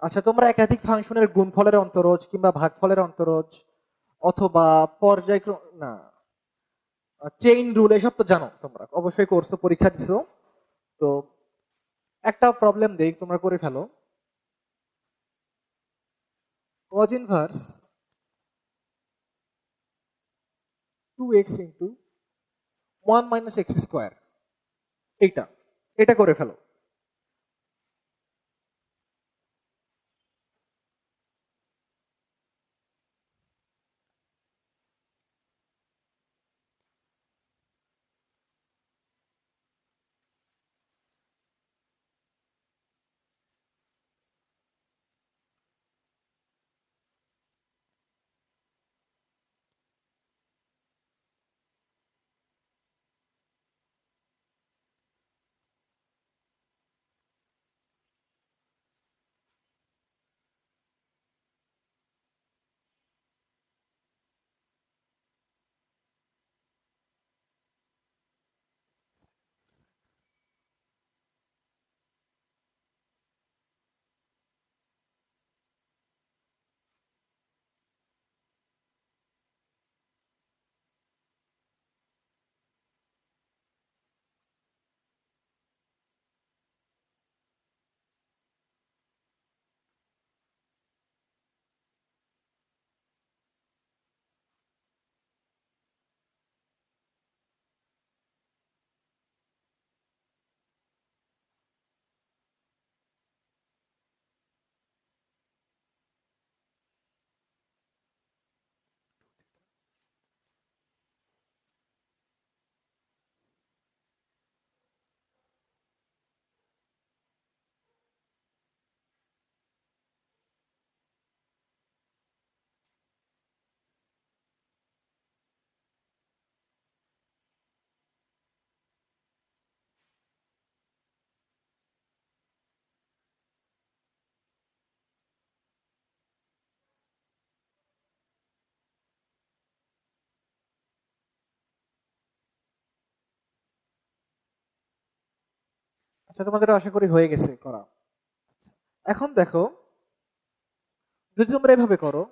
আচ্ছা, তোমরা একাধিক ফাংশনের গুণফলের অন্তরজ কিংবা ভাগফলের অন্তরজ অথবা পর্যায়ক্রম না চেইন রুল এসব তো জানো, তোমরা অবশ্যই করছো, পরীক্ষা দিছো। তো একটা প্রবলেম দেই, তোমরা করে ফেলো। cos inverse 2x into 1 minus x square, এইটা এটা করে ফেলো। আচ্ছা, তোমাদের আশা করি হয়ে গেছে করা। এখন দেখো, যদি তোমরা এভাবে করো,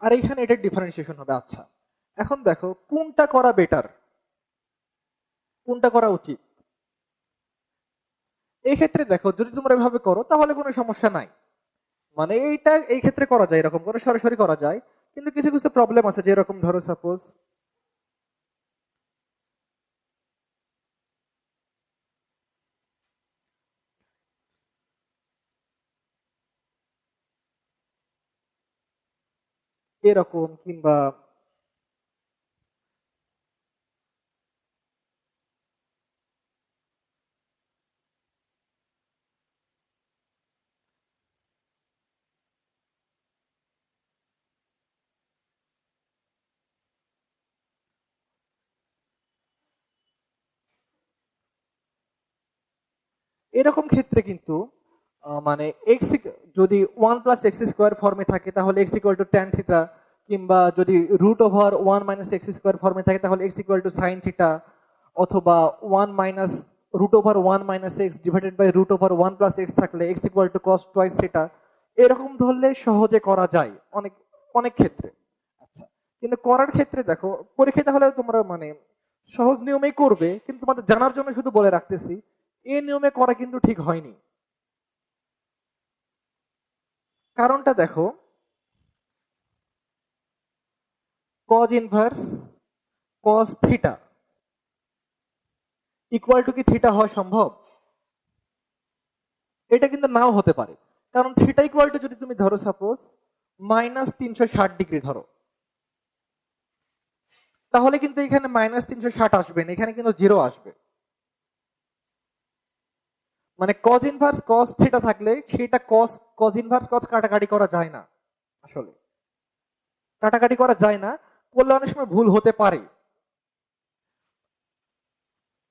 আর এইখানে এটার ডিফারেন্সিয়েশন হবে। আচ্ছা, এখন দেখো কোনটা করা বেটার, কোনটা করা উচিত। এই ক্ষেত্রে দেখো, যদি তোমরা এভাবে করো তাহলে কোনো সমস্যা নাই, মানে এইটা এই ক্ষেত্রে করা যায়, এরকম করে সরাসরি করা যায়, কিন্তু কিছু কিছু প্রবলেম আছে, যেরকম ধরো সাপোজ এরকম, কিংবা এরকম ক্ষেত্রে কিন্তু মানে এক্স যদি 1 + x² ফর্মে থাকে তাহলে x = tan থিটা, কিংবা যদি √1 - x² ফর্মে থাকে তাহলে x = sin থিটা, অথবা 1 - √1 - x/√1 + x থাকলে x = cos² থিটা, এরকম ধরলে সহজে করা যায় অনেক অনেক ক্ষেত্রে। আচ্ছা, কিন্তু করার ক্ষেত্রে দেখো, পরীক্ষায় তাহলে তোমরা মানে সহজ নিয়মেই করবে, কিন্তু তোমাদের জানার জন্য শুধু বলে রাখতেছি এই নিয়মে করা কিন্তু ঠিক হয়নি। কারণটা দেখো, cos inverse cos theta equal to কি থিটা হওয়া সম্ভব? এটা কিন্তু নাও হতে পারে, কারণ থিটা ইকুয়াল টু যদি তুমি ধরো সাপোজ -360 ডিগ্রি ধরো, তাহলে কিন্তু এখানে -360 আসবে না, এখানে কিন্তু 0 আসবে। মানে cos ইনভার্স cos থিটা থাকলে সেটা cos ইনভার্স cos কাটাকাটি করা যায় না, আসলে কাটাকাটি করা যায় না, করলে অনেক সময় ভুল হতে পারে।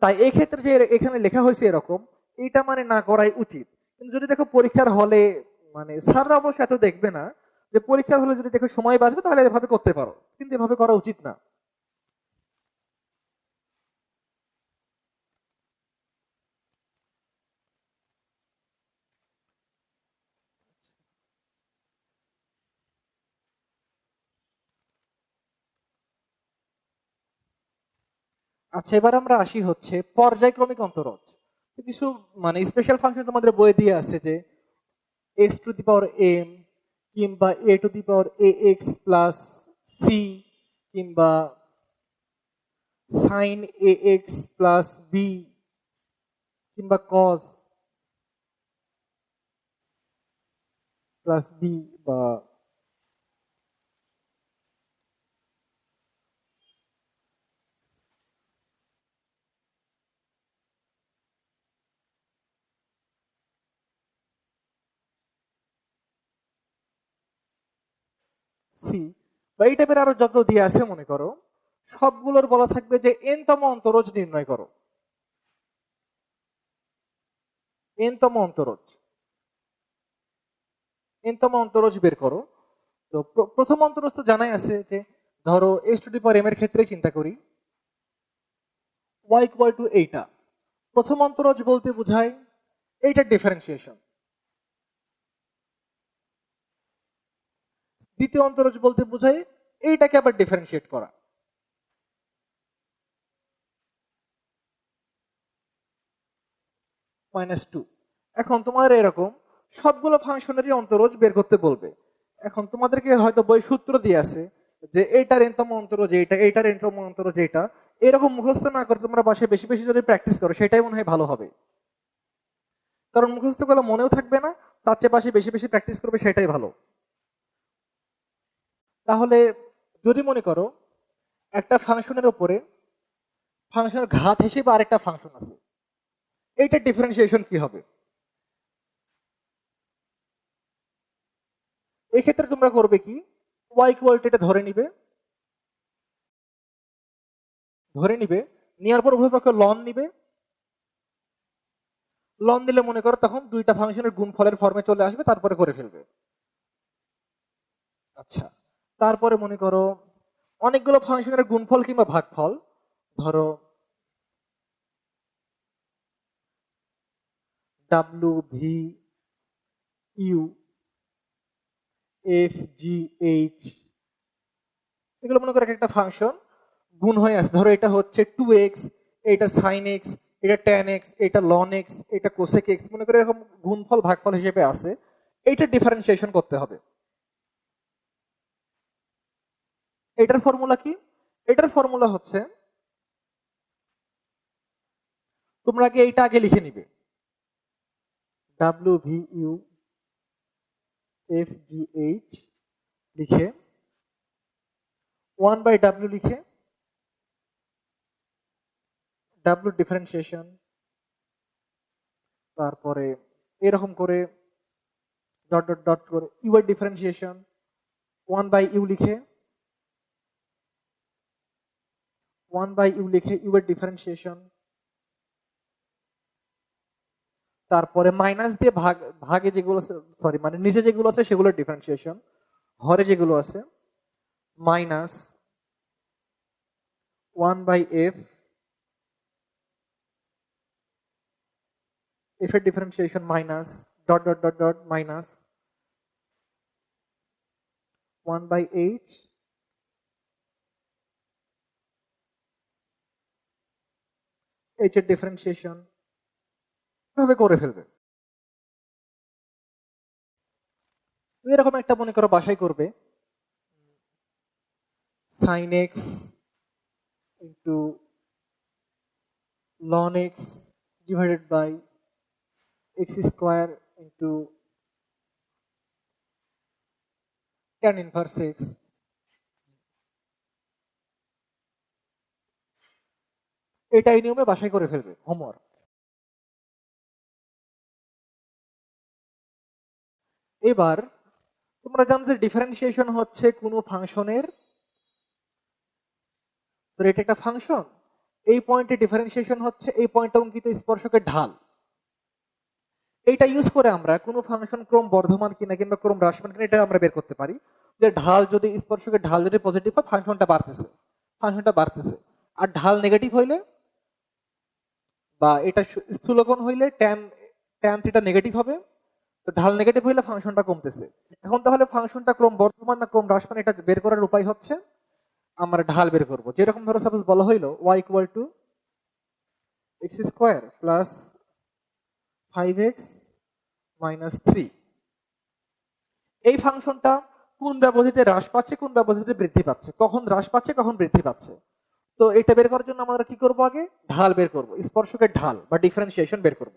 তাই এই ক্ষেত্রে যে এখানে লেখা হয়েছে এরকম, এটা মানে না করাই উচিত। কিন্তু যদি দেখো পরীক্ষার হলে, মানে স্যাররা অবশ্য এত দেখবে না, যে পরীক্ষার হলে যদি দেখো সময় বাঁচবে তাহলে এভাবে করতে পারো, কিন্তু এভাবে করা উচিত না। আচ্ছা, এবার আমরা আসি হচ্ছে পর্যায়ক্রমিক অন্তরজ। তো কিছু মানে স্পেশাল ফাংশন তোমাদের বইয়ে দিয়ে আছে, যে x⁴m, কিংবা a⁴ax+c, কিংবা sin ax+b, কিংবা cos b, বা সি, বা এই টাইপের আরো যত দিয়ে আছে মনে করো, সবগুলোর বলা থাকবে যে n তম অন্তরজ নির্ণয় করো। n তম অন্তরজ, n তম অন্তরজ বের করো। তো প্রথম অন্তরজ তো জানাই আছে, যে ধরো x⁴m এর ক্ষেত্রে চিন্তা করি, y = এইটা। প্রথম অন্তরজ বলতে বোঝায় এইটার ডিফারেন্সিয়েশন। দ্বিতীয় অন্তরজ বলতে বোঝায় এইটাকে আবার ডিফারেন্সিয়েট করা। -2। এখন তোমাদের এরকম সবগুলো ফাংশনেরই অন্তরজ বের করতে বলবে। এখন তোমাদেরকে হয়তো বই সূত্র দিয়ে আছে, যে এইটার n তম অন্তরজ এইটা, এইটার n তম অন্তরজ এইটা। এরকম মুখস্থ না করে তোমরা বাসায় বেশি বেশি যদি প্র্যাকটিস করো, সেটাই মনে হয় ভালো হবে। কারণ মুখস্থ করলে মনেও থাকবে না, তার চেয়ে পাশে বেশি বেশি প্র্যাকটিস করবে, সেটাই ভালো। তাহলে যদি মনে করো একটা ফাংশনের উপরে ফাংশনের ঘাত হিসেবে আরেকটা ফাংশন আছে, এইটার ডিফারেন্সিয়েশন কি হবে? এই ক্ষেত্রে তোমরা করবে কি, y = এটা ধরে নিবে, নেওয়ার পর উভয় পক্ষ লন নিবে। লন দিলে মনে করো তখন দুইটা ফাংশনের গুণফলের ফর্মে চলে আসবে, তারপরে করে ফেলবে। আচ্ছা, তারপরে মনে করো অনেকগুলো ফাংশনের গুণফল কিংবা ভাগফল, ধরো w, v, u, f, g, h, এগুলো মনে করো একটা ফাংশন গুণ হয়ে আছে। ধরো এটা হচ্ছে 2x, এটা sin x, এটা tan x, এটা ln x, এটা cosec x, মনে করো এরকম গুণফল ভাগফল হিসেবে আছে। এইটা ডিফারেন্সিয়েশন করতে হবে। এটার ফর্মুলা কি? এটার ফর্মুলা হচ্ছে, তোমরা আগে এইটা আগে লিখে নিবে, WVUFGH লিখে 1/W লিখে W ডিফারেন্সিয়েশন, তারপরে এরকম করে ডট ডট ডট করে ইউ এর ডিফারেন্সিয়েশন 1/U লিখে 1/U লিখে ইউ এর ডিফারেন্সিয়েশন, তারপরে মাইনাস দিয়ে ভাগে যেগুলো আছে, সরি মানে নিচে যেগুলো আছে সেগুলোর ডিফারেন্সিয়েশন, হরে যেগুলো আছে মাইনাস 1/F, F এর differentiation minus dot dot dot dot minus 1/H, H এর ডিফারেন্সিয়েশন, এভাবে করে ফেলবে। তুমি এরকম একটা মনে করো বাসায় করবে, sin x into ln x divided by x square into tan inverse x। এটা এই নিয়মে বাসায় করে ফেলবে, হোমওয়ার্ক। এবার তোমরা জানো যে ডিফারেন্সিয়েশন হচ্ছে কোনো ফাংশনের, এটা একটা ফাংশন, এই পয়েন্টে ডিফারেন্সিয়েশন হচ্ছে এই পয়েন্টে অঙ্কিত স্পর্শকের ঢাল। এইটা ইউজ করে আমরা কোনো ফাংশন ক্রম বর্ধমান কিনা কিংবা ক্রম হ্রাসমান কিনা এটা আমরা বের করতে পারি, যে ঢাল যদি স্পর্শকের ঢাল যদি পজিটিভ হয় ফাংশনটা বাড়তেছে, আর ঢাল নেগেটিভ হইলে বা এটা স্থূলকোণ হইলে ট্যান থিটা নেগেটিভ হবে, তো ঢাল নেগেটিভ হইলে ফাংশনটা কমতেছে। এখন তাহলে ফাংশনটা ক্রম বর্ধমান না ক্রম হ্রাসমান এটা বের করার উপায় হচ্ছে আমরা ঢাল বের করব। যেরকম ধরো সাপোজ বলা হইলো y equal to X square plus 5x minus 3, এই ফাংশনটা কোন ব্যবধিতে হ্রাস পাচ্ছে কোন ব্যবধিতে বৃদ্ধি পাচ্ছে, কখন হ্রাস পাচ্ছে কখন বৃদ্ধি পাচ্ছে, তো এটা বের করার জন্য আমরা কি করব, আগে ঢাল বের করব, স্পর্শকের ঢাল বা ডিফারেন্সিয়েশন বের করব।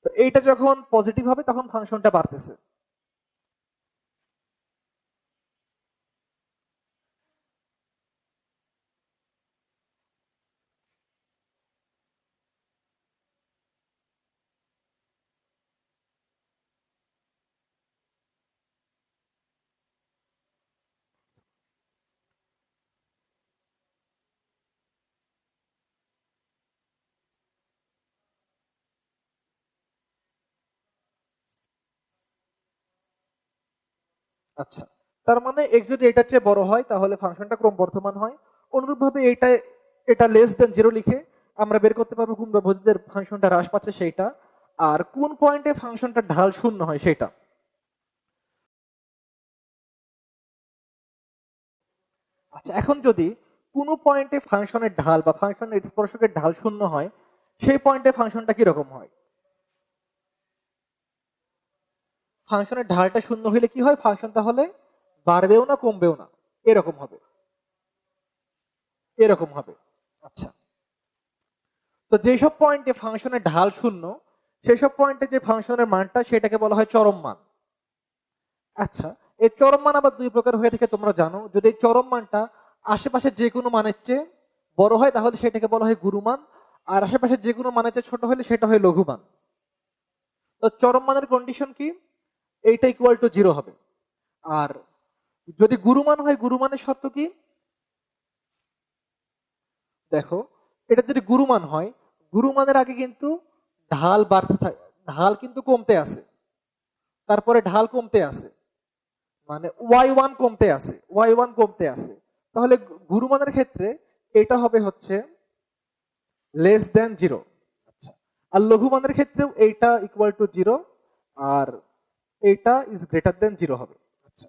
তো এইটা যখন পজিটিভ হবে তখন ফাংশনটা বাড়তেছে। আচ্ছা, তার মানে x যদি এটার চেয়ে বড় হয় তাহলে ফাংশনটা ক্রমবর্ধমান হয়। অনুরূপভাবে এটা লেস দেন 0 লিখে আমরা বের করতে পারবো কোন ব্যবধিতে ফাংশনটা হ্রাস পাচ্ছে সেইটা, আর কোন পয়েন্টে ফাংশনটা ঢাল শূন্য হয় সেটা। আচ্ছা, এখন যদি কোনো পয়েন্টে ফাংশনের ঢাল বা ফাংশনের স্পর্শকের ঢাল শূন্য হয়, সেই পয়েন্টে ফাংশনটা কি রকম হয়? ফাংশনের ঢালটা শূন্য হলে কি হয়, ফাংশন তাহলে বাড়বেও না কমবেও না, এরকম হবে, এরকম হবে। আচ্ছা, তো যেসব পয়েন্টে ফাংশনের ঢাল শূন্য সেই সব পয়েন্টে যে ফাংশনের মানটা সেটাকে বলা হয় চরম মান। আচ্ছা, এই চরম মান আবার দুই প্রকার হয়ে থাকে তোমরা জানো, যদি এই চরম মানটা আশেপাশে যে কোনো মানের চেয়ে বড় হয় তাহলে সেটাকে বলা হয় গুরুমান, আর আশেপাশে যে কোনো মানের চেয়ে ছোট হলে সেটা হয় লঘুমান। তো চরম মানের কন্ডিশন কি, এইটা ইকুয়াল টু 0 হবে। আর যদি গুরুমান হয় গুরুমানের শর্ত কি, দেখো এটা যদি গুরুমান হয় গুরুমানের আগে কিন্তু ঢাল বাড়তে থাকে, ঢাল কিন্তু কমতে আসে, তারপরে ঢাল কমতে আসে, মানে y1 কমতে আসে, y1 কমতে আসে, তাহলে গুরুমানের ক্ষেত্রে এটা হবে হচ্ছে লেস দেন 0। আচ্ছা, আর লঘুমানের ক্ষেত্রেও এইটা ইকুয়াল টু 0 আর এইটা ইজ গ্রেটার দেন 0 হবে। আচ্ছা,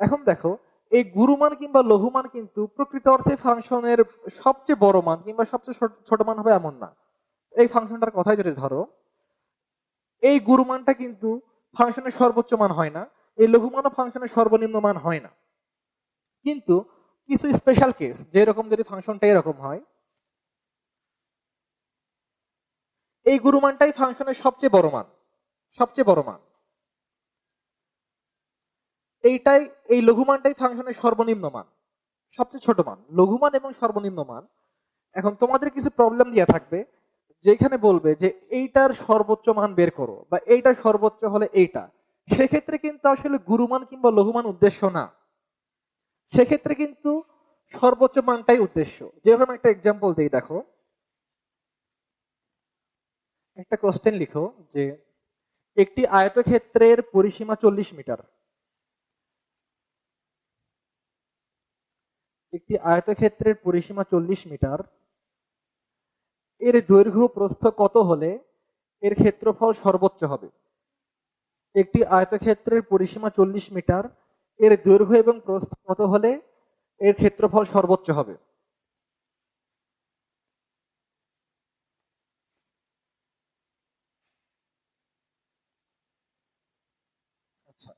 এখন দেখো এই গুরুমান কিংবা লঘুমান কিন্তু প্রকৃত অর্থে ফাংশনের সবচেয়ে বড় মান কিংবা সবচেয়ে ছোট মান হবে এমন না। এই ফাংশনটার কথাই যদি ধরো, এই গুরুমানটা কিন্তু ফাংশনের সর্বোচ্চ মান হয় না, এই লঘুমানও ফাংশনের সর্বনিম্ন মান হয় না। কিন্তু কিছু স্পেশাল কেস, যেরকম যদি ফাংশনটা এরকম হয়, এই গুরুমানটাই ফাংশনের সবচেয়ে বড় মান, সবচেয়ে বড় মান। এইটাই, এই লঘুমানটাই ফাংশনের সর্বনিম্ন মান, সবচেয়ে ছোট মান, লঘুমান এবং সর্বনিম্ন মান। এখন তোমাদের কিছু প্রবলেম দেওয়া থাকবে, যেখানে বলবে যে এইটার সর্বোচ্চ মান বের করো বা এইটার সর্বোচ্চ হলে এইটা। সেক্ষেত্রে কিন্তু আসলে গুরুমান কিংবা লঘুমান উদ্দেশ্য না, সেক্ষেত্রে কিন্তু সর্বোচ্চ মানটাই উদ্দেশ্য। যেরকম একটা এক্সাম্পল দিই, দেখো একটা কোশ্চেন লিখো যে একটি আয়তক্ষেত্রের পরিসীমা 40 মিটার। একটি আয়তক্ষেত্রের পরিসীমা 40 মিটার, এর দৈর্ঘ্য প্রস্থ কত হলে এর ক্ষেত্রফল সর্বোচ্চ হবে। একটি আয়তক্ষেত্রের পরিসীমা 40 মিটার, এর দৈর্ঘ্য এবং প্রস্থ কত হলে এর ক্ষেত্রফল সর্বোচ্চ হবে। আচ্ছা,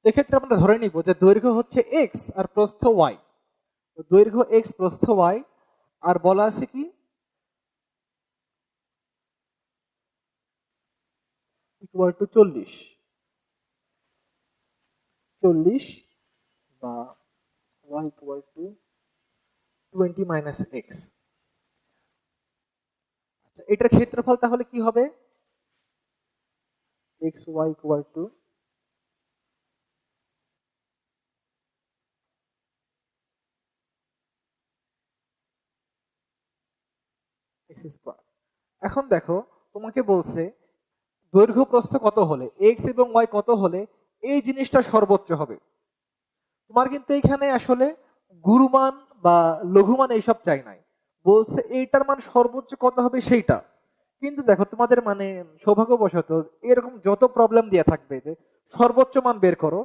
এক্ষেত্রে আমরা ধরে নিব যে দৈর্ঘ্য হচ্ছে এক্স আর প্রস্থ ওয়াই। দৈর্ঘ্য এক্স, প্রস্থ ওয়াই, আর বলা আছে কি ইকুয়াল টু 40, 40 বা Y equal to 20 minus X. আচ্ছা, এটার ক্ষেত্রফল তাহলে কি হবে? X Y equal to X square. এখন দেখো, তোমাকে বলছে দৈর্ঘ্য প্রস্থ কত হলে, এক্স এবং ওয়াই কত হলে এই জিনিসটা সর্বোচ্চ হবে। তোমার কিন্তু এইখানে আসলে গুরুমান বা লঘুমান এইসব চাই নাই, বলছে এইটার মান সর্বোচ্চ কত হবে সেইটা। কিন্তু দেখো, তোমাদের মানে সৌভাগ্যবশত এরকম যত প্রবলেম দিয়ে থাকবে যে সর্বোচ্চ মান বের করো,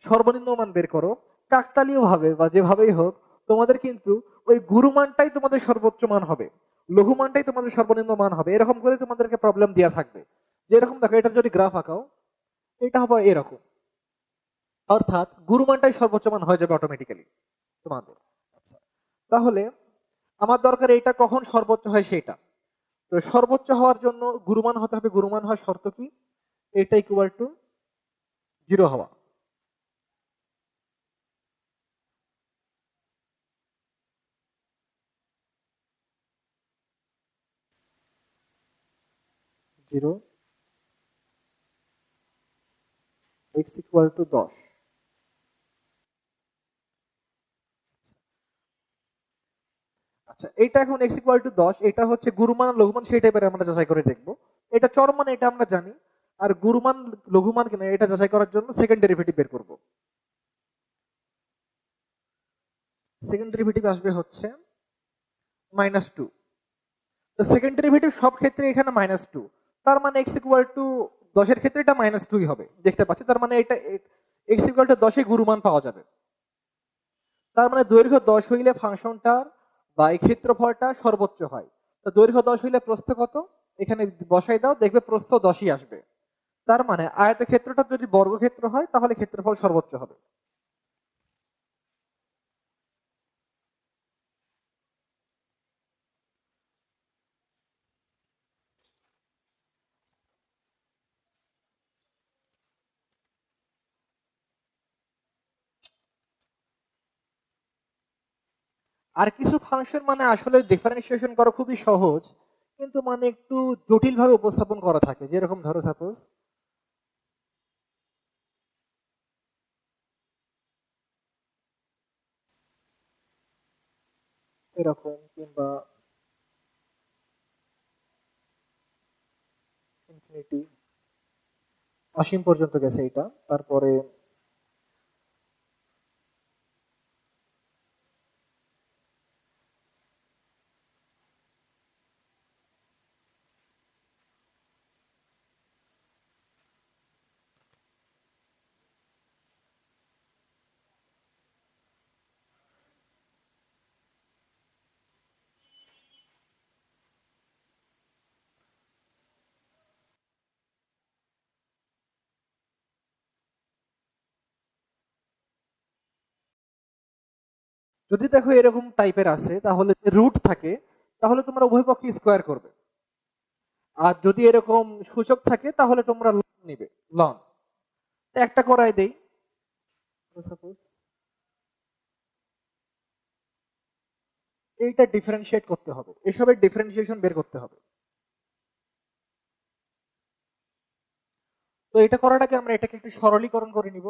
সর্বনিম্ন মান বের করো, কাকতালীয় ভাবে বা যেভাবেই হোক তোমাদের কিন্তু ওই গুরুমানটাই তোমাদের সর্বোচ্চ মান হবে, লঘুমানটাই তোমাদের সর্বনিম্ন মান হবে, এরকম করে তোমাদেরকে প্রবলেম দেওয়া থাকবে। যেরকম দেখো, এটার যদি গ্রাফ আঁকাও, এটা হবে এরকম, অর্থাৎ গুরুমানটাই সর্বোচ্চ মান হয়ে যাবে অটোমেটিক্যালি তোমাদের। আচ্ছা, তাহলে আমার দরকার এটা কখন সর্বোচ্চ হয় সেটা। তো সর্বোচ্চ হওয়ার জন্য গুরুমান হতে হবে, গুরুমান হওয়ার শর্ত কি? এটা ইকুয়াল টু 0 হওয়া। Zero, x equal two 10। আচ্ছা, এটা এখন এক্স ইকুয়াল টু 10, এটা হচ্ছে গুরুমান লঘুমান সেই টাইপের আমরা যাচাই করে দেখবো। এটা চরমান, এটা আমরা জানি। আর গুরুমান লঘুমান কিনা এটা যাচাই করার জন্য সেকেন্ড ডেরিভেটিভ বের করব। সেকেন্ড ডেরিভেটিভ আসবে হচ্ছে -2। তো সেকেন্ড ডেরিভেটিভ সব ক্ষেত্রে এখানে -2, তার মানে এক্স ইকুয়াল টু 10 এর ক্ষেত্রে এটা -2 হবে, দেখতে পাচ্ছি। তার মানে এটা এক্স ইকুয়াল টু 10 এ গুরুমান পাওয়া যাবে। তার মানে দৈর্ঘ্য 10 হইলে ফাংশনটার বা এই ক্ষেত্রফলটা সর্বোচ্চ হয়। তো দৈর্ঘ্য 10 হইলে প্রস্থ কত? এখানে বসাই দাও, দেখবে প্রস্থ 10ই আসবে। তার মানে আয়তক্ষেত্রটা যদি বর্গক্ষেত্র হয় তাহলে ক্ষেত্রফল সর্বোচ্চ হবে। আর কিছু ফাংশন মানে আসলে ডিফারেন্সিয়েশন করা খুবই সহজ, কিন্তু মানে একটু জটিল ভাবে উপস্থাপন করা থাকে। যেরকম ধরো সাপোজ এরকম, কিংবা ইনফিনিটি, অসীম পর্যন্ত গেছে এটা। তারপরে যদি দেখো এরকম টাইপের আছে তাহলে যে রুট থাকে তাহলে তোমরা উভয় পক্ষে স্কোয়ার করবে। আর যদি এরকম সূচক থাকে তাহলে তোমরা লন নিবে, লন। একটা করাই দেই। সাপোজ এইটা ডিফারেন্সিয়েট করতে হবে, এসবের ডিফারেন্সিয়েশন বের করতে হবে। তো এটা করার আগে আমরা এটাকে একটু সরলীকরণ করে নিব।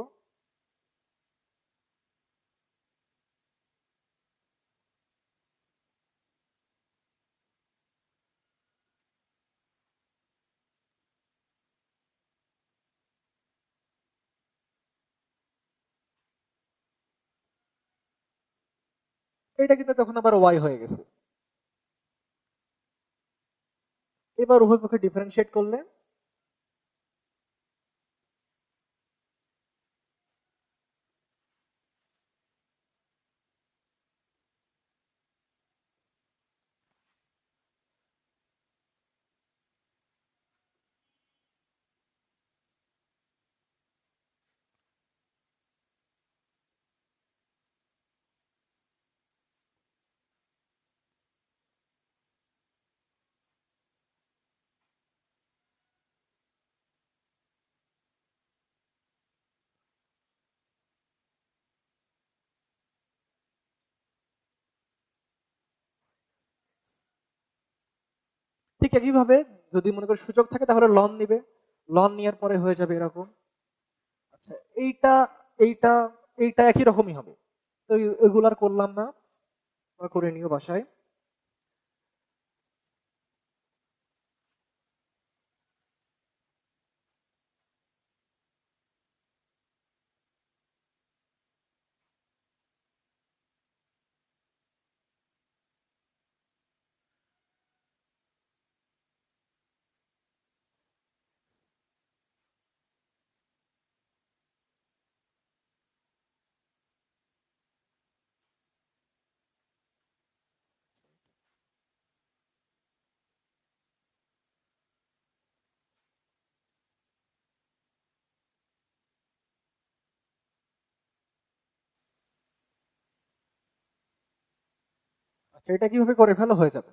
এটা কিন্তু তখন আবার ওয়াই হয়ে গেছে। এবার উভয় পক্ষে ডিফারেন্সিয়েট করলে ঠিক একইভাবে যদি মনে করি সূচক থাকে তাহলে লন নিবে, লন নেওয়ার পরে হয়ে যাবে এরকম। আচ্ছা, এইটা এইটা এইটা একই রকমই হবে। তো এগুলার করলাম না, তোমরা করে নিও বাসায়। আচ্ছা, এটা কিভাবে করে ফেলো হয়ে যাবে।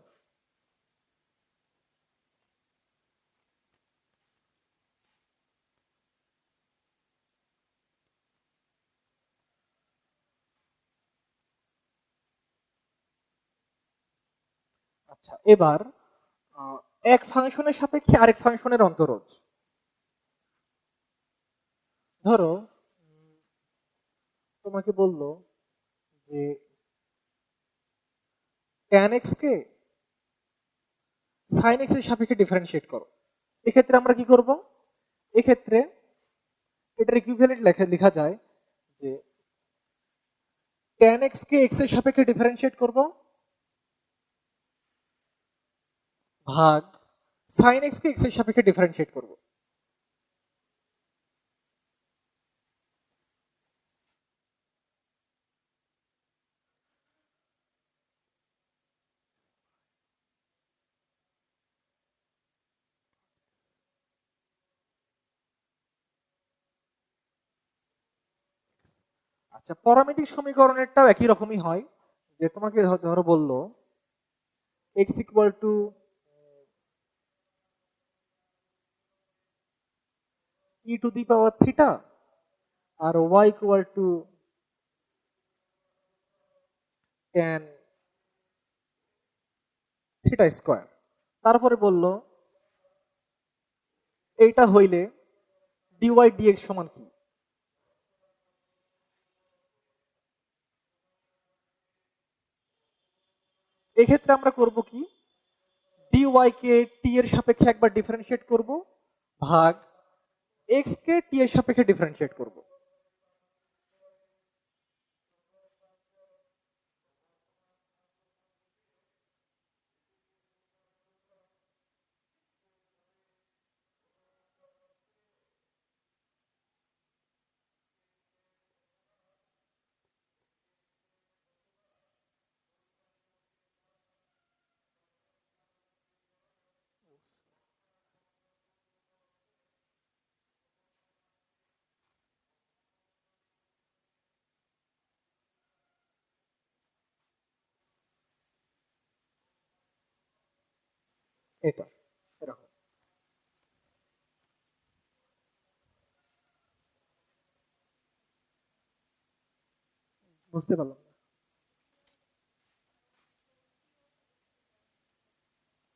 আচ্ছা, এবার আহ, এক ফাংশনের সাপেক্ষে আরেক ফাংশনের অন্তরজ। ধরো তোমাকে বললো যে tan x কে sin x এর সাপেক্ষে ডিফারেন্সিয়েট করো। এক্ষেত্রে আমরা কি করব? এক্ষেত্রে এটার ইকুইভ্যালেন্ট লেখা লেখা যায় যে tan x কে x এর সাপেক্ষে ডিফারেন্সিয়েট করব ভাগ sin x কে x এর সাপেক্ষে ডিফারেন্সিয়েট করব। আচ্ছা, পরামিতিক সমীকরণেরটাও একই রকমই হয়, যে তোমাকে ধরো বললো x equal to e to the power theta আর y equal to tan theta square. তারপরে বলল এইটা হইলে dy dx সমান কি। এক্ষেত্রে আমরা করব কি, dy কে t এর সাপেক্ষে একবার ডিফারেন্সিয়েট করব ভাগ x কে t এর সাপেক্ষে ডিফারেন্সিয়েট করব। এটা এরকম। বুঝতে পারলাম না।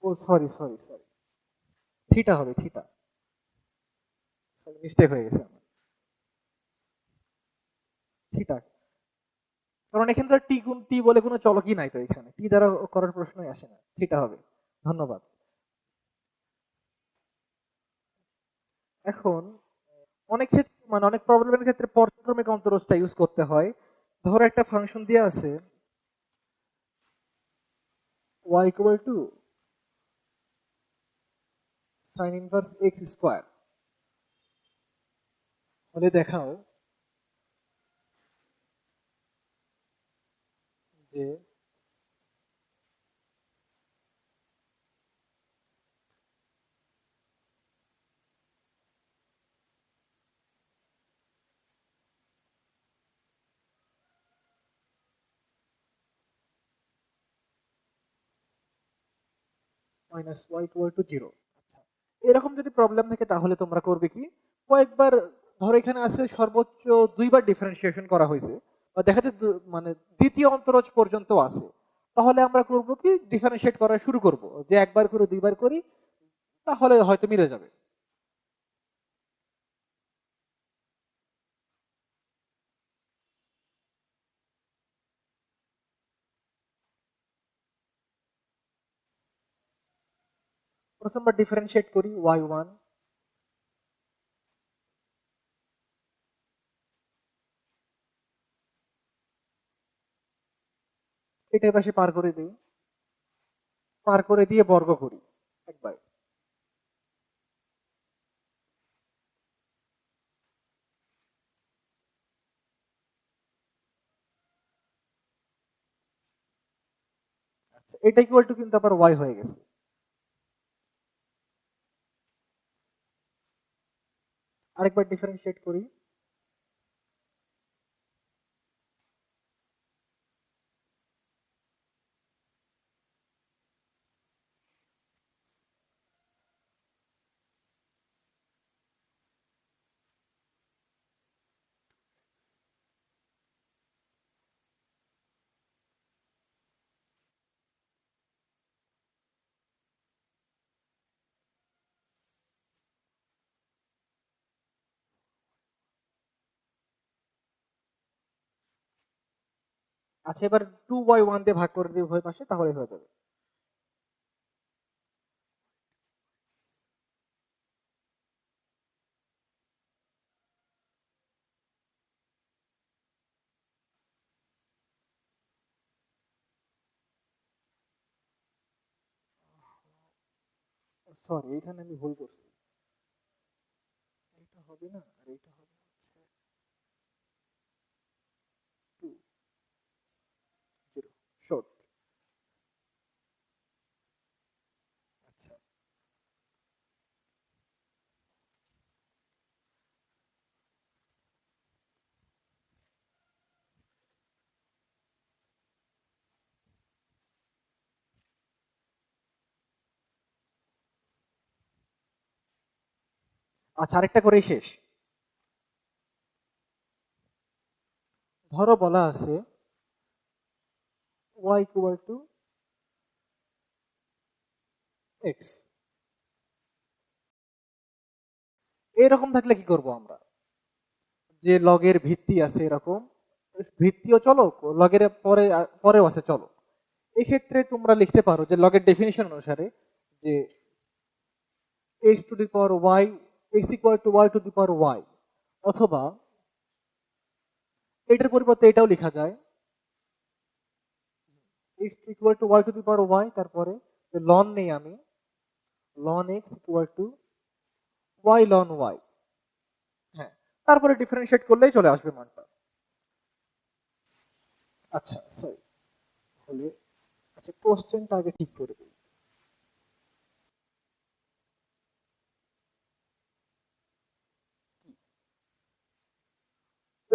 ও সরি সরি সরি, থিটা হবে থিটা। মিস্টেক হয়ে গেছে আমার। থিটা, কারণ এখানে তো টি গুণ টি বলে কোনো চলকই নাই, তো এখানে টি দ্বারা করার প্রশ্নই আসে না, থিটা হবে। ধন্যবাদ। এখন অনেক ক্ষেত্রে মানে অনেক প্রবলেমের ক্ষেত্রে পর্যায়ক্রমিক অন্তরজটা ইউজ করতে হয়। ধরো একটা ফাংশন দিয়ে আছে y equal to sin inverse x square, হলে দেখাও যে minus Y equal to zero. আচ্ছা, এরকম যদি প্রবলেম থাকে তাহলে তোমরা করবে কি, কয়েকবার, ধরো এখানে আছে সর্বোচ্চ দুইবার ডিফারেন্সিয়েশন করা হয়েছে, বা দেখা যাচ্ছে মানে দ্বিতীয় অন্তরজ পর্যন্ত আছে, তাহলে আমরা করব কি ডিফারেন্সিয়েট করা শুরু করব, যে একবার করে দুইবার করি, তাহলে হয়তো মিলে যাবে। প্রথমবার ডিফারেন্সিয়েট করি y1, এটার পাশে পার করে দিই, পার করে দিয়ে বর্গ করি একবার। আচ্ছা, এটা ইকুয়াল টু কিন্তু আবার y হয়ে গেছে। আরেকবার ডিফারেন্সিয়েট করি, আচ্ছা এবার 2y1 দিয়ে ভাগ করে দিই উভয় পাশে, তাহলে হয়ে যাবে। সরি, এইখানে আমি ভুল করছি, এইটা হবে না, আর এইটা হবে হচ্ছে 2 0 শর্ট। আচ্ছা আচ্ছা, আরেকটা করেই শেষ। ধরো বলা আছে y ইকুয়াল টু x, এরকম থাকলে কি করব আমরা, যে লগের ভিত্তি আছে এরকম, ভিত্তিও চলো, লগের পরে পরেও আছে চলো, এক্ষেত্রে তোমরা লিখতে পারো যে লগের ডেফিনিশন অনুসারে যে x to the power y, x equal to y to the power y, অথবা এটার পরিবর্তে এটাও লেখা যায় x equal to y to the power y, তারপরে লন নেই আমি, লন x ইকুয়াল টু y লন y। হ্যাঁ, তারপরে ডিফারেন্সিয়েট করলেই চলে আসবে মানটা। আচ্ছা সরি, তাহলে আচ্ছা কোশ্চেনটা আগে ঠিক করে দিই। তো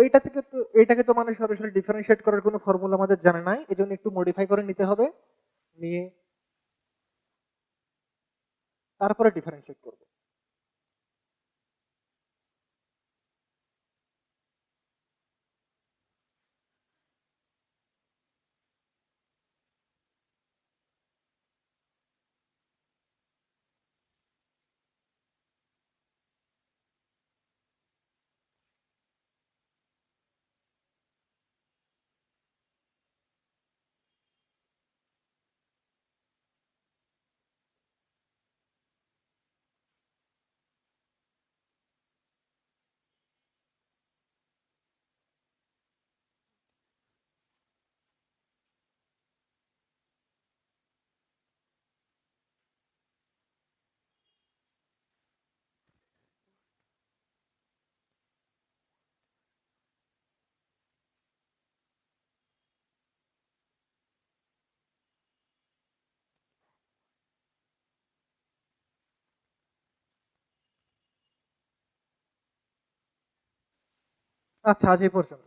এটাকে তো মানে সরাসরি ডিফারেন্সিয়েট করার কোনো ফর্মুলা আমাদের জানা নাই, এজন্য একটু মডিফাই করে নিতে হবে, নিয়ে তারপরে ডিফারেন্সিয়েট করব। আচ্ছা, আজ এই পর্যন্ত।